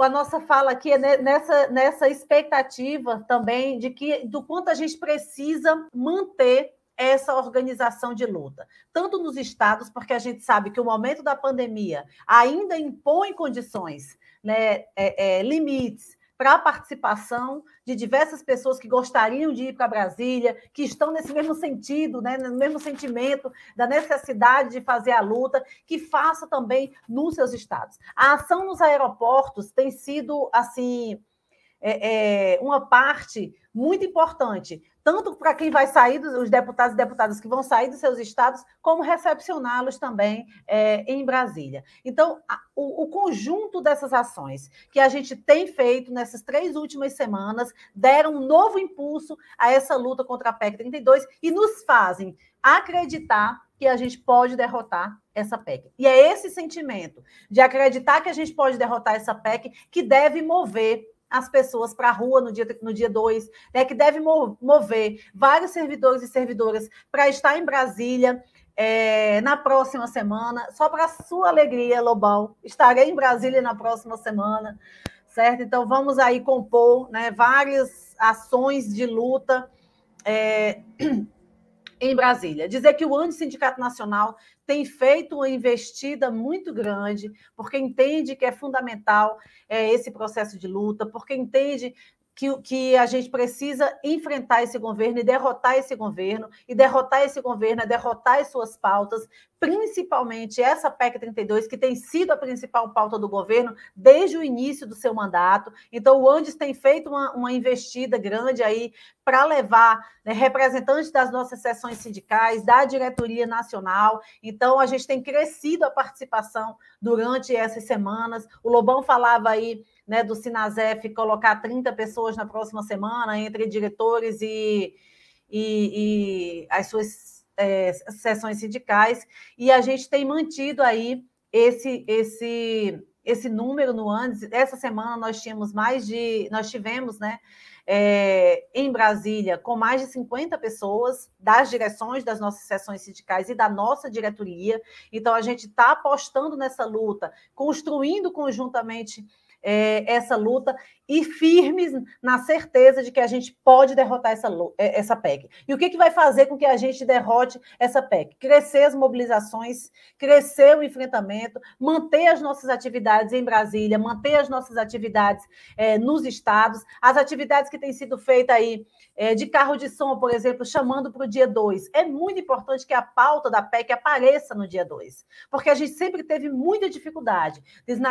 a nossa fala aqui é nessa expectativa também do quanto a gente precisa manter essa organização de luta, tanto nos estados, porque a gente sabe que o momento da pandemia ainda impõe condições, né, limites para a participação de diversas pessoas que gostariam de ir para Brasília, que estão nesse mesmo sentido, né, no mesmo sentimento da necessidade de fazer a luta, que faça também nos seus estados. A ação nos aeroportos tem sido, assim, uma parte muito importante, tanto para quem vai sair, os deputados e deputadas que vão sair dos seus estados, como recepcioná-los também em Brasília. Então, o conjunto dessas ações que a gente tem feito nessas 3 últimas semanas deram um novo impulso a essa luta contra a PEC 32 e nos fazem acreditar que a gente pode derrotar essa PEC. E é esse sentimento de acreditar que a gente pode derrotar essa PEC que deve mover as pessoas para a rua no dia 2, né, que deve mover vários servidores e servidoras para estar em Brasília na próxima semana. Só para a sua alegria, Lobão, estarei em Brasília na próxima semana, certo? Então, vamos aí compor, né, várias ações de luta em Brasília. Dizer que o Antissindicato Nacional tem feito uma investida muito grande, porque entende que é fundamental esse processo de luta, porque entende que a gente precisa enfrentar esse governo e derrotar esse governo, é derrotar as suas pautas, principalmente essa PEC 32, que tem sido a principal pauta do governo desde o início do seu mandato. Então, o Andes tem feito uma investida grande aí para levar, né, representantes das nossas seções sindicais, da diretoria nacional. Então, a gente tem crescido a participação durante essas semanas. O Lobão falava aí, né, do Sinasef colocar 30 pessoas na próxima semana, entre diretores e as suas seções sindicais, e a gente tem mantido aí esse número no Andes. Essa semana nós tivemos, né, em Brasília, com mais de 50 pessoas das direções das nossas seções sindicais e da nossa diretoria. Então, a gente está apostando nessa luta, construindo conjuntamente essa luta e firmes na certeza de que a gente pode derrotar essa PEC. E o que vai fazer com que a gente derrote essa PEC? Crescer as mobilizações, crescer o enfrentamento, manter as nossas atividades em Brasília, manter as nossas atividades nos estados, as atividades que têm sido feitas aí de carro de som, por exemplo, chamando para o dia 2. É muito importante que a pauta da PEC apareça no dia 2, porque a gente sempre teve muita dificuldade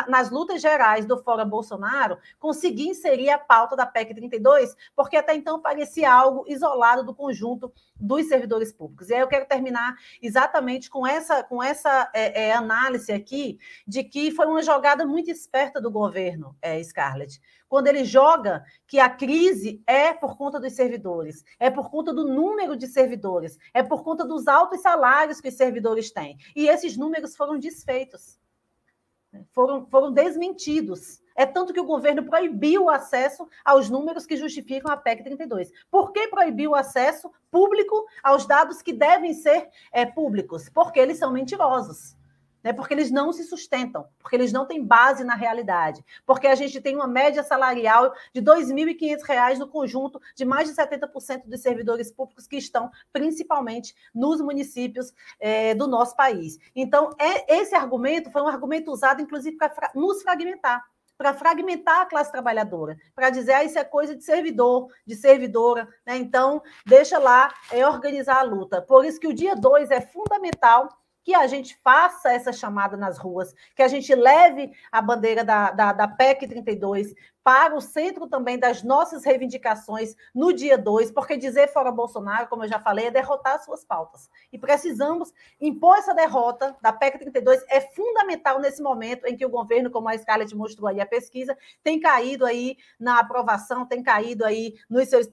nas lutas gerais do Fora Bolsonaro, conseguir inserir a pauta da PEC 32, porque até então parecia algo isolado do conjunto dos servidores públicos. E aí eu quero terminar exatamente com essa análise aqui de que foi uma jogada muito esperta do governo, Scarlett, quando ele joga que a crise é por conta dos servidores, é por conta do número de servidores, é por conta dos altos salários que os servidores têm. E esses números foram desfeitos, foram desmentidos. É tanto que o governo proibiu o acesso aos números que justificam a PEC 32. Por que proibiu o acesso público aos dados que devem ser públicos? Porque eles são mentirosos. Porque eles não se sustentam, porque eles não têm base na realidade, porque a gente tem uma média salarial de R$ 2.500 no conjunto de mais de 70% dos servidores públicos que estão principalmente nos municípios do nosso país. Então, esse argumento foi um argumento usado, inclusive, para nos fragmentar, para fragmentar a classe trabalhadora, para dizer, isso é coisa de servidor, de servidora, né? Então, deixa lá organizar a luta. Por isso que o dia 2 é fundamental que a gente faça essa chamada nas ruas, que a gente leve a bandeira da PEC 32 para o centro também das nossas reivindicações no dia 2, porque dizer fora Bolsonaro, como eu já falei, é derrotar as suas pautas. E precisamos impor essa derrota da PEC 32, é fundamental nesse momento em que o governo, como a Scarlett mostrou aí, a pesquisa, tem caído aí na aprovação, tem caído aí nos seus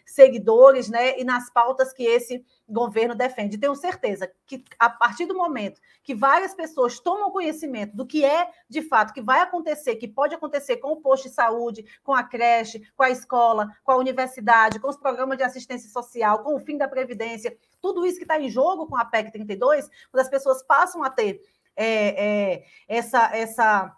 seguidores, né, e nas pautas que esse governo defende. Tenho certeza que, a partir do momento que várias pessoas tomam conhecimento do que é, de fato, que vai acontecer, que pode acontecer com o posto de saúde, com a creche, com a escola, com a universidade, com os programas de assistência social, com o fim da Previdência, tudo isso que está em jogo com a PEC 32, quando as pessoas passam a ter essa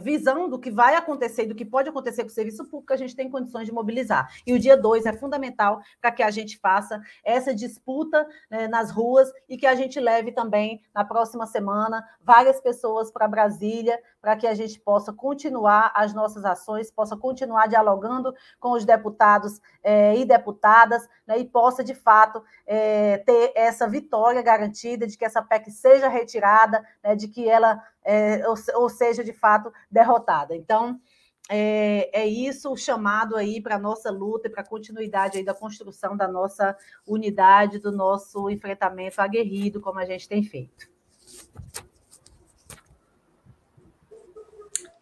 visão do que vai acontecer, do que pode acontecer com o serviço público, a gente tem condições de mobilizar. E o dia 2 é fundamental para que a gente faça essa disputa, né, nas ruas e que a gente leve também, na próxima semana, várias pessoas para Brasília, para que a gente possa continuar as nossas ações, possa continuar dialogando com os deputados e deputadas, né, e possa, de fato, ter essa vitória garantida de que essa PEC seja retirada, né, de que ela ou seja, de fato, derrotada. Então, é isso o chamado aí para a nossa luta e para a continuidade aí da construção da nossa unidade, do nosso enfrentamento aguerrido, como a gente tem feito.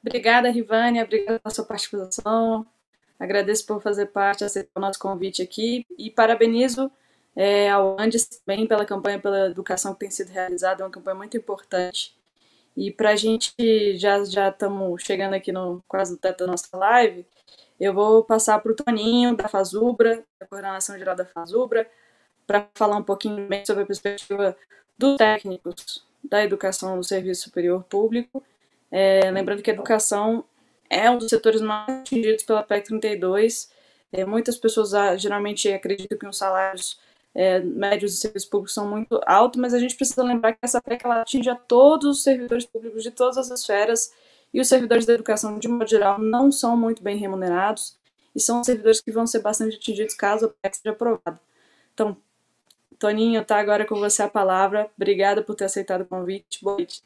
Obrigada, Rivânia, obrigada pela sua participação, agradeço por fazer parte, aceitar o nosso convite aqui e parabenizo ao Andes também pela campanha pela educação que tem sido realizada, é uma campanha muito importante. E para a gente, já estamos chegando aqui quase no teto da nossa live, eu vou passar para o Toninho, da FASUBRA, da Coordenação Geral da FASUBRA, para falar um pouquinho bem sobre a perspectiva dos técnicos da educação no serviço superior público. Lembrando que a educação é um dos setores mais atingidos pela PEC 32. Muitas pessoas geralmente acreditam que os salários médios de serviços públicos são muito altos, mas a gente precisa lembrar que essa PEC ela atinge a todos os servidores públicos de todas as esferas, e os servidores da educação, de modo geral, não são muito bem remunerados, e são servidores que vão ser bastante atingidos caso a PEC seja aprovada. Então, Toninho, tá agora com você a palavra. Obrigada por ter aceitado o convite. Boa noite.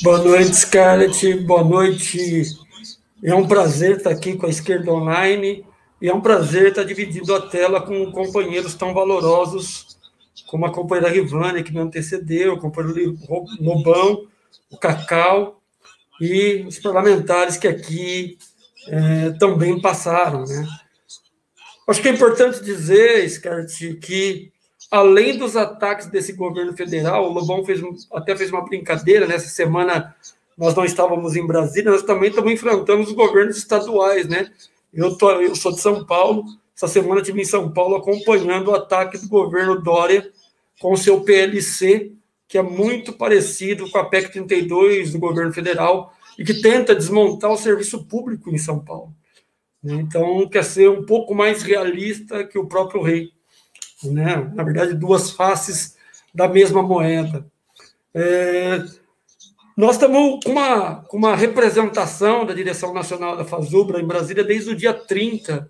Boa noite, Scarlett. Boa noite. É um prazer estar aqui com a Esquerda Online. E é um prazer estar dividindo a tela com companheiros tão valorosos como a companheira Rivânia, que me antecedeu, o companheiro Lobão, o Cacau e os parlamentares que aqui também passaram, né? Acho que é importante dizer, Scarlett, que além dos ataques desse governo federal, o Lobão até fez uma brincadeira, nessa semana nós não estávamos em Brasília, nós também estamos enfrentando os governos estaduais, né? Eu sou de São Paulo, essa semana estive em São Paulo acompanhando o ataque do governo Dória com o seu PLC que é muito parecido com a PEC 32 do governo federal e que tenta desmontar o serviço público em São Paulo. Então, quer ser um pouco mais realista que o próprio rei. Né? Na verdade, duas faces da mesma moeda. Nós estamos com uma representação da direção nacional da FASUBRA em Brasília desde o dia 30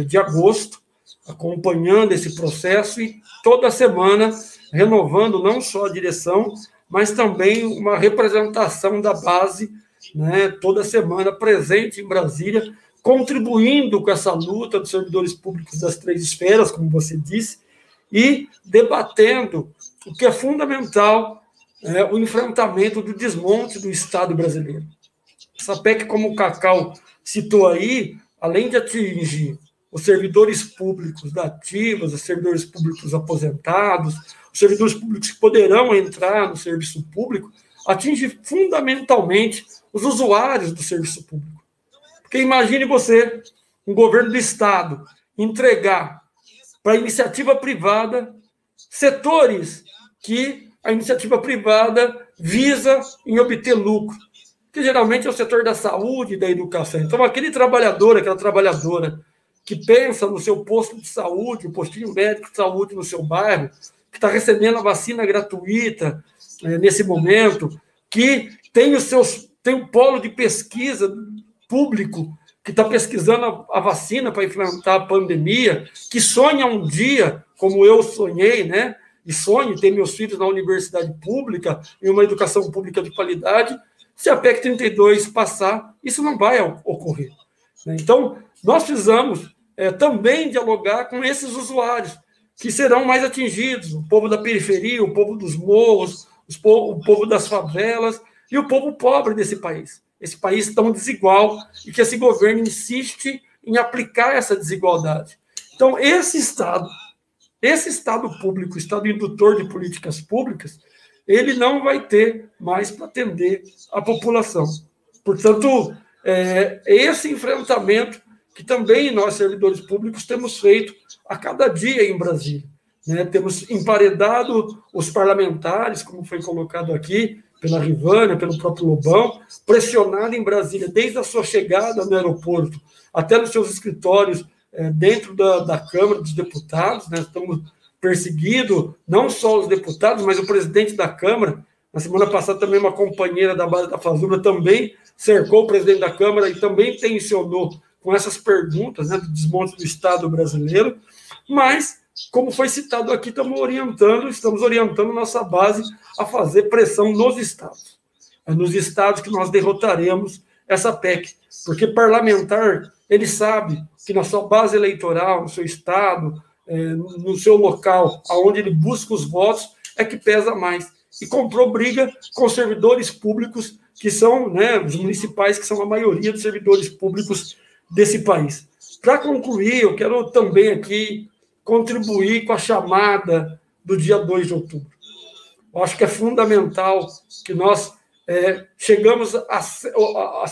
de agosto, acompanhando esse processo e toda semana renovando não só a direção, mas também uma representação da base, né, toda semana presente em Brasília, contribuindo com essa luta dos servidores públicos das 3 esferas, como você disse, e debatendo o que é fundamental, o enfrentamento do desmonte do Estado brasileiro. Essa PEC, como o Cacau citou aí, além de atingir os servidores públicos da ativas, os servidores públicos aposentados, os servidores públicos que poderão entrar no serviço público, atinge fundamentalmente os usuários do serviço público. Porque imagine você, um governo do Estado, entregar para a iniciativa privada setores que a iniciativa privada visa em obter lucro, que geralmente é o setor da saúde e da educação. Então, aquele trabalhador, aquela trabalhadora que pensa no seu posto de saúde, o postinho médico de saúde no seu bairro, que está recebendo a vacina gratuita nesse momento, que tem um polo de pesquisa público que está pesquisando a vacina para enfrentar a pandemia, que sonha um dia, como eu sonhei, né? E sonho ter meus filhos na universidade pública, em uma educação pública de qualidade. Se a PEC 32 passar, isso não vai ocorrer. Então, nós precisamos também dialogar com esses usuários, que serão mais atingidos, o povo da periferia, o povo dos morros, o povo das favelas e o povo pobre desse país. Esse país tão desigual e que esse governo insiste em aplicar essa desigualdade. Então, esse Estado público, Estado indutor de políticas públicas, ele não vai ter mais para atender a população. Portanto, esse enfrentamento que também nós, servidores públicos, temos feito a cada dia em Brasília. Né? Temos emparedado os parlamentares, como foi colocado aqui, pela Rivânia, pelo próprio Lobão, pressionado em Brasília, desde a sua chegada no aeroporto até nos seus escritórios dentro da Câmara dos Deputados. Né? Estamos perseguindo não só os deputados, mas o presidente da Câmara. Na semana passada, também uma companheira da base da FASUBRA também cercou o presidente da Câmara e também tensionou com essas perguntas, né, do desmonte do Estado brasileiro. Mas, como foi citado aqui, estamos orientando nossa base a fazer pressão nos estados. É nos estados que nós derrotaremos essa PEC. Porque parlamentar, ele sabe que na sua base eleitoral, no seu estado, no seu local, onde ele busca os votos, é que pesa mais. E comprou briga com servidores públicos, que são, né, os municipais, que são a maioria dos servidores públicos desse país. Para concluir, eu quero também aqui contribuir com a chamada do dia 2 de outubro. Eu acho que é fundamental que nós chegamos o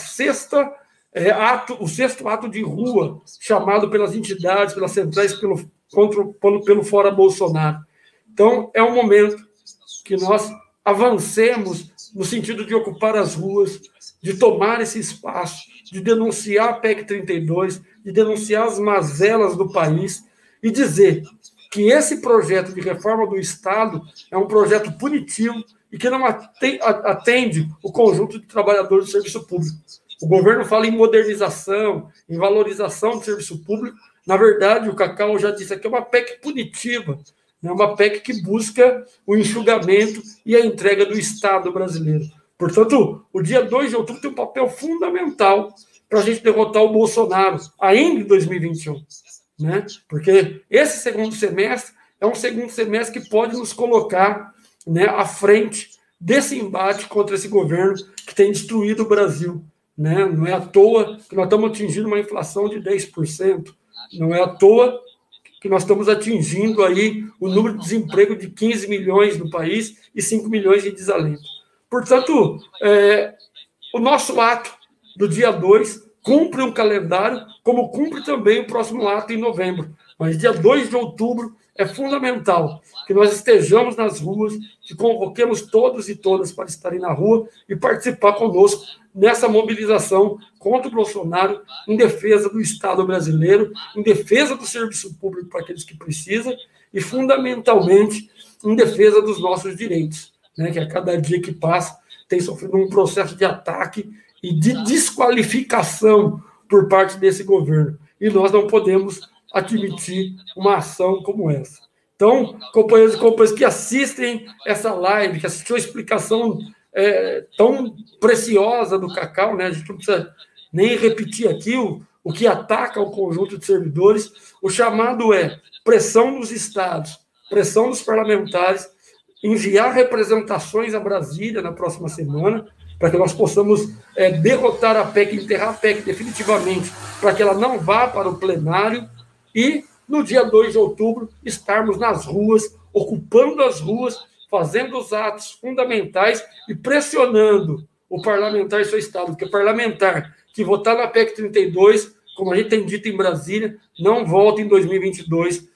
sexto ato de rua, chamado pelas entidades, pelas centrais, pelo Fora Bolsonaro. Então, é um momento que nós avancemos no sentido de ocupar as ruas, de tomar esse espaço, de denunciar a PEC 32, de denunciar as mazelas do país e dizer que esse projeto de reforma do Estado é um projeto punitivo e que não atende o conjunto de trabalhadores do serviço público. O governo fala em modernização, em valorização do serviço público. Na verdade, o Cacau já disse aqui, é uma PEC punitiva, é uma PEC que busca o enxugamento e a entrega do Estado brasileiro. Portanto, o dia 2 de outubro tem um papel fundamental para a gente derrotar o Bolsonaro, ainda em 2021. Né? Porque esse segundo semestre é um segundo semestre que pode nos colocar, né, à frente desse embate contra esse governo que tem destruído o Brasil. Né? Não é à toa que nós estamos atingindo uma inflação de 10%. Não é à toa que nós estamos atingindo aí o número de desemprego de 15 milhões no país e 5 milhões de desalento. Portanto, o nosso ato do dia 2 cumpre um calendário, como cumpre também o próximo ato em novembro. Mas dia 2 de outubro é fundamental que nós estejamos nas ruas, que convoquemos todos e todas para estarem na rua e participar conosco nessa mobilização contra o Bolsonaro, em defesa do Estado brasileiro, em defesa do serviço público para aqueles que precisam e, fundamentalmente, em defesa dos nossos direitos, né, que a cada dia que passa tem sofrido um processo de ataque e de desqualificação por parte desse governo. E nós não podemos admitir uma ação como essa. Então, companheiros e companheiras que assistem essa live, que assistiu a explicação tão preciosa do Cacau, né? A gente não precisa nem repetir aqui o que ataca o conjunto de servidores. O chamado é pressão dos estados, pressão dos parlamentares, enviar representações a Brasília na próxima semana, para que nós possamos derrotar a PEC, enterrar a PEC definitivamente, para que ela não vá para o plenário, e no dia 2 de outubro estarmos nas ruas, ocupando as ruas, fazendo os atos fundamentais e pressionando o parlamentar e seu Estado, porque o parlamentar que votar na PEC 32, como a gente tem dito em Brasília, não volta em 2022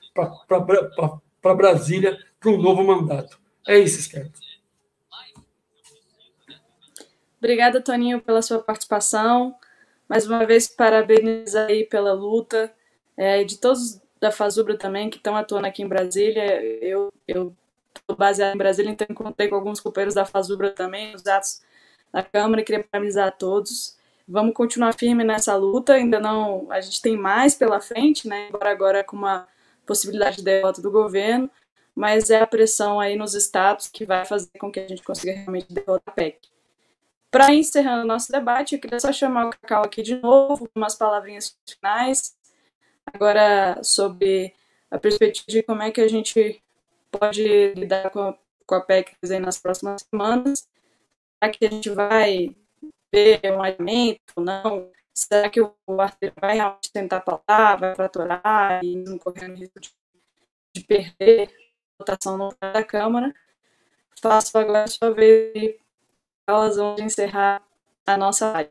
para Brasília para um novo mandato. É isso, Scarlett. Obrigada, Toninho, pela sua participação. Mais uma vez, parabenizo aí pela luta, de todos da FASUBRA também, que estão atuando aqui em Brasília. Eu estou baseada em Brasília, então encontrei com alguns companheiros da FASUBRA também, nos atos da Câmara, e queria parabenizar a todos. Vamos continuar firme nessa luta, ainda não, a gente tem mais pela frente, né, agora com uma possibilidade de derrota do governo, mas é a pressão aí nos estados que vai fazer com que a gente consiga realmente derrotar a PEC. Para encerrando o nosso debate, eu queria só chamar o Cacau aqui de novo, umas palavrinhas finais, agora sobre a perspectiva de como é que a gente pode lidar com a PEC aí nas próximas semanas. Será que a gente vai ver um aumento ou não? Será que o Arthur vai realmente tentar pautar, vai fraturar e não correndo risco de perder a votação da Câmara? Faço agora a sua vez e elas vão encerrar a nossa live.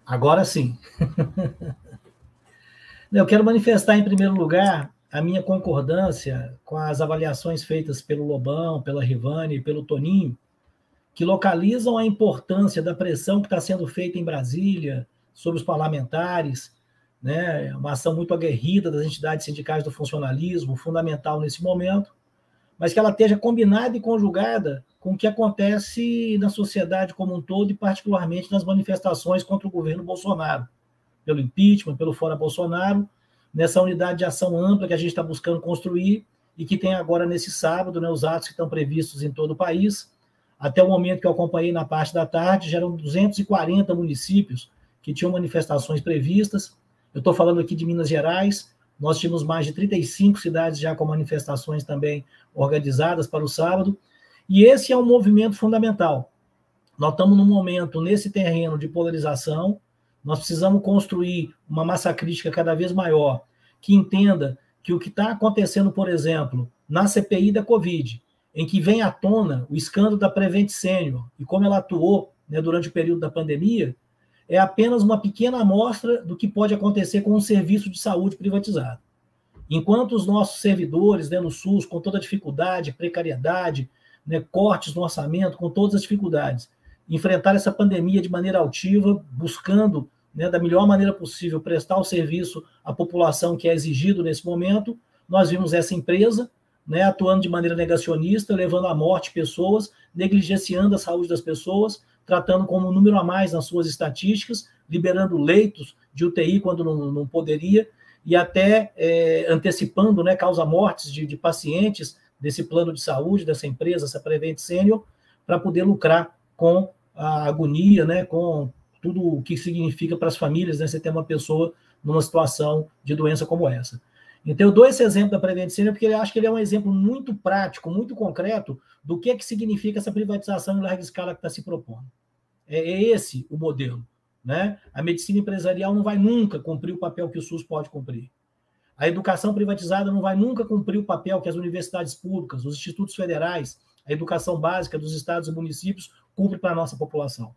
Agora sim. Eu quero manifestar, em primeiro lugar, a minha concordância com as avaliações feitas pelo Lobão, pela Rivane e pelo Toninho, que localizam a importância da pressão que está sendo feita em Brasília sobre os parlamentares, né? Uma ação muito aguerrida das entidades sindicais do funcionalismo, fundamental nesse momento, mas que ela esteja combinada e conjugada com o que acontece na sociedade como um todo e particularmente nas manifestações contra o governo Bolsonaro, pelo impeachment, pelo fora Bolsonaro, nessa unidade de ação ampla que a gente está buscando construir e que tem agora nesse sábado, né, os atos que estão previstos em todo o país. Até o momento que eu acompanhei na parte da tarde, já eram 240 municípios que tinham manifestações previstas. Eu estou falando aqui de Minas Gerais, nós tínhamos mais de 35 cidades já com manifestações também organizadas para o sábado, e esse é um movimento fundamental. Nós estamos num momento, nesse terreno de polarização, nós precisamos construir uma massa crítica cada vez maior, que entenda que o que está acontecendo, por exemplo, na CPI da Covid, em que vem à tona o escândalo da Prevent Senior e como ela atuou, né, durante o período da pandemia, é apenas uma pequena amostra do que pode acontecer com um serviço de saúde privatizado. Enquanto os nossos servidores, né, no SUS, com toda a dificuldade, precariedade, né, cortes no orçamento, com todas as dificuldades, enfrentar essa pandemia de maneira altiva, buscando, né, da melhor maneira possível, prestar o serviço à população que é exigido nesse momento, nós vimos essa empresa, né, atuando de maneira negacionista, levando à morte pessoas, negligenciando a saúde das pessoas, tratando como um número a mais nas suas estatísticas, liberando leitos de UTI quando não poderia, e até antecipando, né, causa-mortes de pacientes desse plano de saúde, dessa empresa, essa Prevent Senior, para poder lucrar com a agonia, né, com tudo o que significa para as famílias, né, você ter uma pessoa numa situação de doença como essa. Então, eu dou esse exemplo da Prevent Senior porque eu acho que ele é um exemplo muito prático, muito concreto do que significa essa privatização em larga escala que está se propondo. É esse o modelo, né? A medicina empresarial não vai nunca cumprir o papel que o SUS pode cumprir. A educação privatizada não vai nunca cumprir o papel que as universidades públicas, os institutos federais, a educação básica dos estados e municípios cumprem para a nossa população.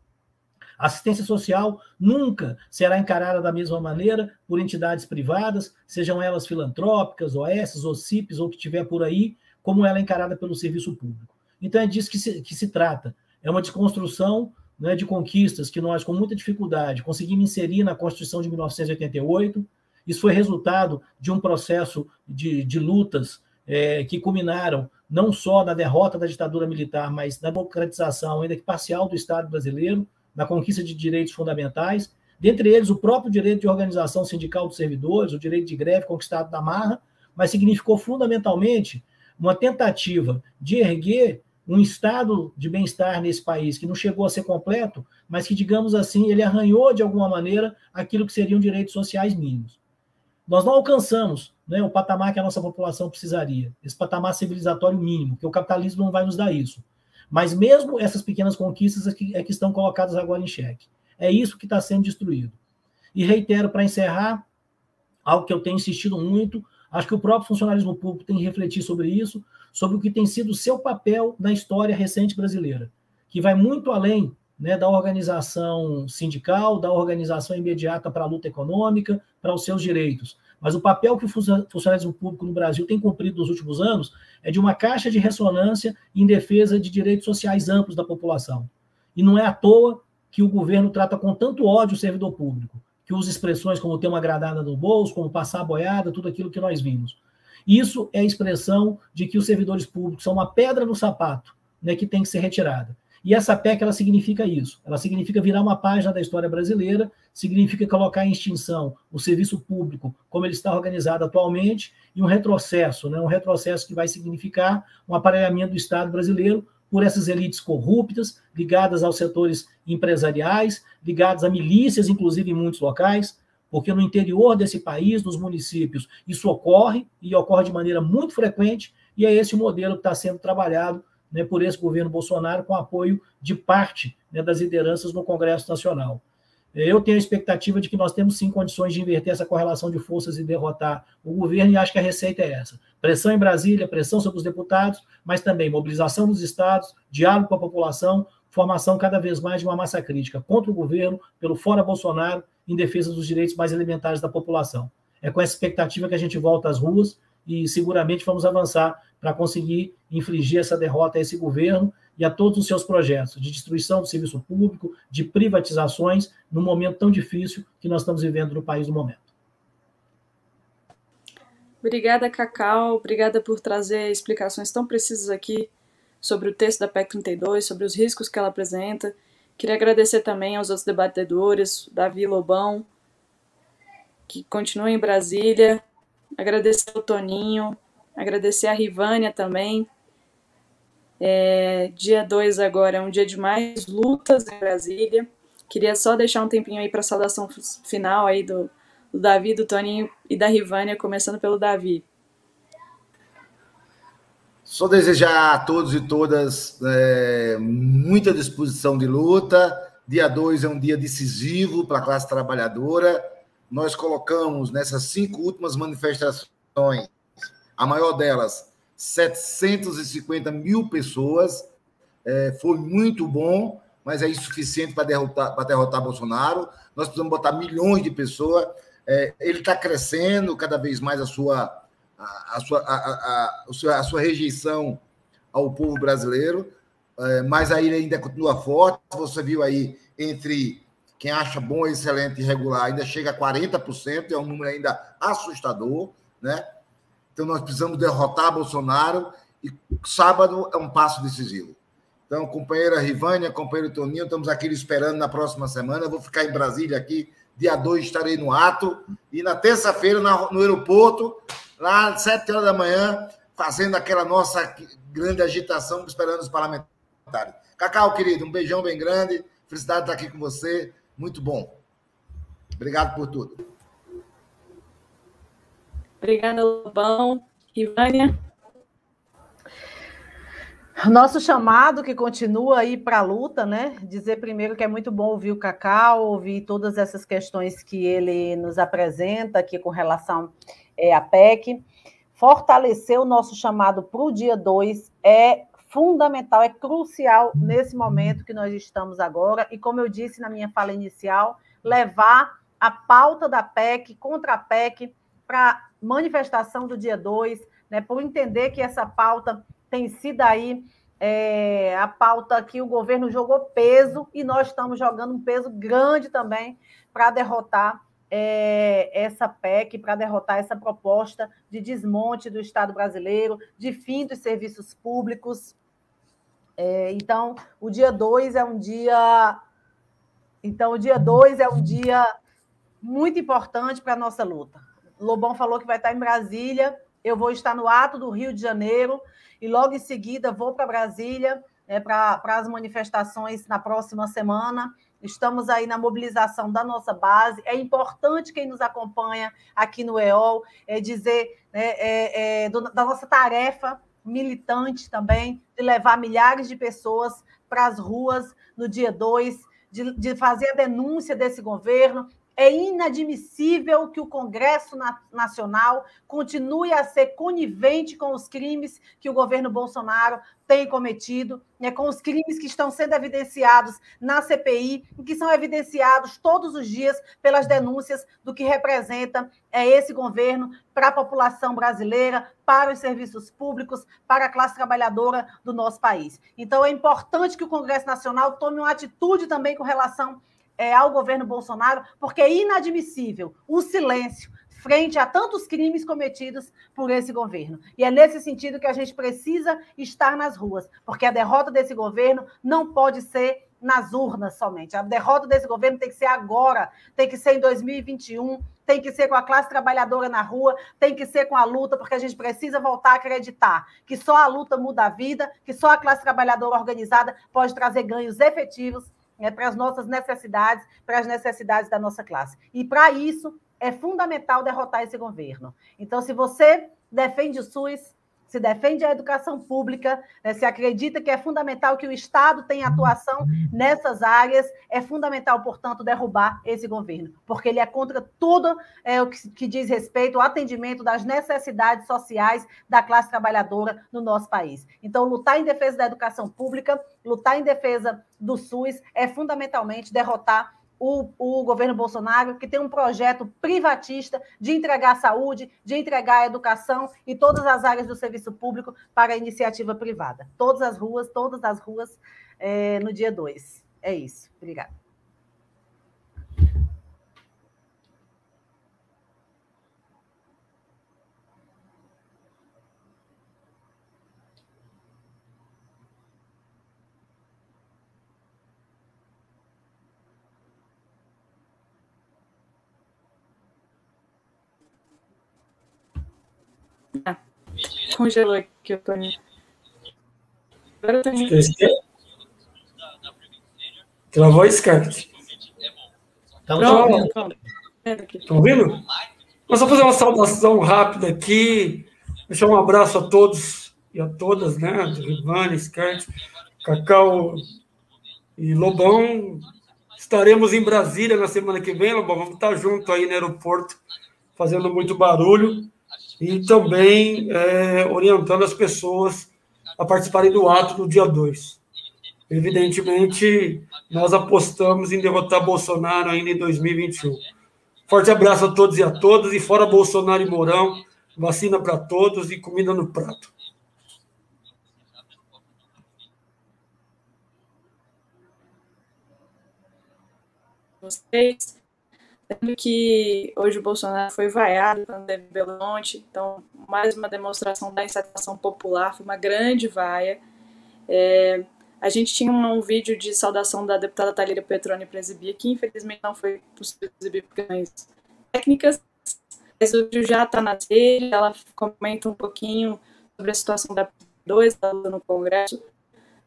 A assistência social nunca será encarada da mesma maneira por entidades privadas, sejam elas filantrópicas, OS, OCIPs ou o que tiver por aí, como ela é encarada pelo serviço público. Então é disso que se trata. É uma desconstrução, né, de conquistas que nós, com muita dificuldade, conseguimos inserir na Constituição de 1988. Isso foi resultado de um processo de lutas que culminaram não só na derrota da ditadura militar, mas na democratização, ainda que parcial, do Estado brasileiro, na conquista de direitos fundamentais, dentre eles o próprio direito de organização sindical dos servidores, o direito de greve conquistado da marra, mas significou fundamentalmente uma tentativa de erguer um estado de bem-estar nesse país que não chegou a ser completo, mas que, digamos assim, ele arranhou de alguma maneira aquilo que seriam direitos sociais mínimos. Nós não alcançamos, né, o patamar que a nossa população precisaria, esse patamar civilizatório mínimo, que o capitalismo não vai nos dar isso. Mas mesmo essas pequenas conquistas é que estão colocadas agora em xeque. É isso que está sendo destruído. E reitero, para encerrar, algo que eu tenho insistido muito, acho que o próprio funcionalismo público tem que refletir sobre isso, sobre o que tem sido o seu papel na história recente brasileira, que vai muito além, né, da organização sindical, da organização imediata para a luta econômica, para os seus direitos. Mas o papel que o funcionalismo público no Brasil tem cumprido nos últimos anos é de uma caixa de ressonância em defesa de direitos sociais amplos da população. E não é à toa que o governo trata com tanto ódio o servidor público, que usa expressões como ter uma granada no bolso, como passar a boiada, tudo aquilo que nós vimos. Isso é a expressão de que os servidores públicos são uma pedra no sapato, né, que tem que ser retirada. E essa PEC, ela significa isso. Ela significa virar uma página da história brasileira, significa colocar em extinção o serviço público como ele está organizado atualmente e um retrocesso, né? Um retrocesso que vai significar um aparelhamento do Estado brasileiro por essas elites corruptas, ligadas aos setores empresariais, ligadas a milícias, inclusive em muitos locais, porque no interior desse país, nos municípios, isso ocorre, e ocorre de maneira muito frequente, e é esse o modelo que está sendo trabalhado, né, por esse governo Bolsonaro, com apoio de parte, né, das lideranças no Congresso Nacional. Eu tenho a expectativa de que nós temos, sim, condições de inverter essa correlação de forças e derrotar o governo, e acho que a receita é essa. Pressão em Brasília, pressão sobre os deputados, mas também mobilização dos estados, diálogo com a população, formação cada vez mais de uma massa crítica contra o governo, pelo fora Bolsonaro, em defesa dos direitos mais elementares da população. É com essa expectativa que a gente volta às ruas e seguramente vamos avançar para conseguir infligir essa derrota a esse governo e a todos os seus projetos de destruição do serviço público, de privatizações, num momento tão difícil que nós estamos vivendo no país no momento. Obrigada, Cacau. Obrigada por trazer explicações tão precisas aqui sobre o texto da PEC 32, sobre os riscos que ela apresenta. Queria agradecer também aos outros debatedores, Davi e Lobão, que continuam em Brasília. Agradecer ao Toninho, agradecer a Rivânia também. Dia 2 agora é um dia de mais lutas em Brasília. Queria só deixar um tempinho aí para a saudação final aí do Davi, do Toninho e da Rivânia, começando pelo Davi. Só desejar a todos e todas muita disposição de luta. Dia 2 é um dia decisivo para a classe trabalhadora. Nós colocamos nessas 5 últimas manifestações, a maior delas, 750 mil pessoas. Foi muito bom, mas é insuficiente para derrotar Bolsonaro. Nós precisamos botar milhões de pessoas. Ele está crescendo cada vez mais a sua rejeição ao povo brasileiro, mas aí ele ainda continua forte. Você viu aí, entre quem acha bom, excelente e regular, ainda chega a 40%, é um número ainda assustador, né? Então nós precisamos derrotar Bolsonaro e sábado é um passo decisivo. Então, companheira Rivânia, companheiro Toninho, estamos aqui esperando na próxima semana. Eu vou ficar em Brasília aqui, dia 2 estarei no ato, e na terça-feira no aeroporto, lá às 7 horas da manhã, fazendo aquela nossa grande agitação, esperando os parlamentares. Cacau, querido, um beijão bem grande. Felicidade de estar aqui com você. Muito bom. Obrigado por tudo. Obrigada, Lobão. Rivânia? Nosso chamado que continua aí para a luta, né? Dizer primeiro que é muito bom ouvir o Cacau, ouvir todas essas questões que ele nos apresenta aqui com relação a PEC. Fortalecer o nosso chamado para o dia 2 é fundamental, é crucial nesse momento que nós estamos agora. E, como eu disse na minha fala inicial, levar a pauta da PEC, contra a PEC, para a manifestação do dia 2, né, por entender que essa pauta tem sido aí a pauta que o governo jogou peso e nós estamos jogando um peso grande também para derrotar essa PEC, para derrotar essa proposta de desmonte do Estado brasileiro, de fim dos serviços públicos. Então, o dia 2 é um dia... Então, o dia 2 é um dia muito importante para a nossa luta. Lobão falou que vai estar em Brasília, eu vou estar no ato do Rio de Janeiro e logo em seguida vou para Brasília para as manifestações na próxima semana. Estamos aí na mobilização da nossa base. É importante quem nos acompanha aqui no EOL dizer da nossa tarefa militante também, de levar milhares de pessoas para as ruas no dia 2, de fazer a denúncia desse governo. É inadmissível que o Congresso Nacional continue a ser conivente com os crimes que o governo Bolsonaro tem cometido, com os crimes que estão sendo evidenciados na CPI, e que são evidenciados todos os dias pelas denúncias do que representa esse governo para a população brasileira, para os serviços públicos, para a classe trabalhadora do nosso país. Então, é importante que o Congresso Nacional tome uma atitude também com relação ao governo Bolsonaro, porque é inadmissível o silêncio frente a tantos crimes cometidos por esse governo. E é nesse sentido que a gente precisa estar nas ruas, porque a derrota desse governo não pode ser nas urnas somente. A derrota desse governo tem que ser agora, tem que ser em 2021, tem que ser com a classe trabalhadora na rua, tem que ser com a luta, porque a gente precisa voltar a acreditar que só a luta muda a vida, que só a classe trabalhadora organizada pode trazer ganhos efetivos para as nossas necessidades, para as necessidades da nossa classe. E, para isso, é fundamental derrotar esse governo. Então, se você defende o SUS, se defende a educação pública, se acredita que é fundamental que o Estado tenha atuação nessas áreas, é fundamental, portanto, derrubar esse governo, porque ele é contra tudo o que diz respeito ao atendimento das necessidades sociais da classe trabalhadora no nosso país. Então, lutar em defesa da educação pública, lutar em defesa do SUS, é fundamentalmente derrotar o governo Bolsonaro, que tem um projeto privatista de entregar a saúde, de entregar a educação e todas as áreas do serviço público para a iniciativa privada. Todas as ruas no dia 2. É isso. Obrigada. Congelou aqui o Toninho. Agora eu tô... Travou a Scarlett. Estão ouvindo? Nós vamos fazer uma saudação rápida aqui. Deixar um abraço a todos e a todas, né? Rivane, Scarlett, Cacau e Lobão. Estaremos em Brasília na semana que vem, Lobão. Vamos estar junto aí no aeroporto, fazendo muito barulho. E também orientando as pessoas a participarem do ato do dia 2. Evidentemente, nós apostamos em derrotar Bolsonaro ainda em 2021. Forte abraço a todos e a todas, e fora Bolsonaro e Mourão, vacina para todos e comida no prato. Vocês... Sendo que hoje o Bolsonaro foi vaiado quando teve Belo Horizonte, então mais uma demonstração da insatisfação popular, foi uma grande vaia. A gente tinha um vídeo de saudação da deputada Thalíria Petroni para exibir, que infelizmente não foi possível exibir por questões técnicas, mas o vídeo já está na rede, ela comenta um pouquinho sobre a situação da P2, da luta no Congresso.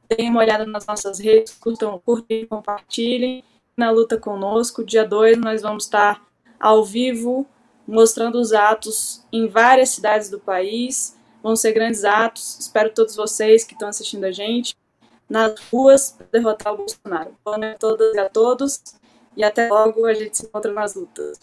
Deem uma olhada nas nossas redes, curtem, compartilhem. Na luta conosco, dia 2 nós vamos estar ao vivo, mostrando os atos em várias cidades do país, vão ser grandes atos, espero todos vocês que estão assistindo a gente, nas ruas, para derrotar o Bolsonaro. Boa noite a todas e a todos, e até logo, a gente se encontra nas lutas.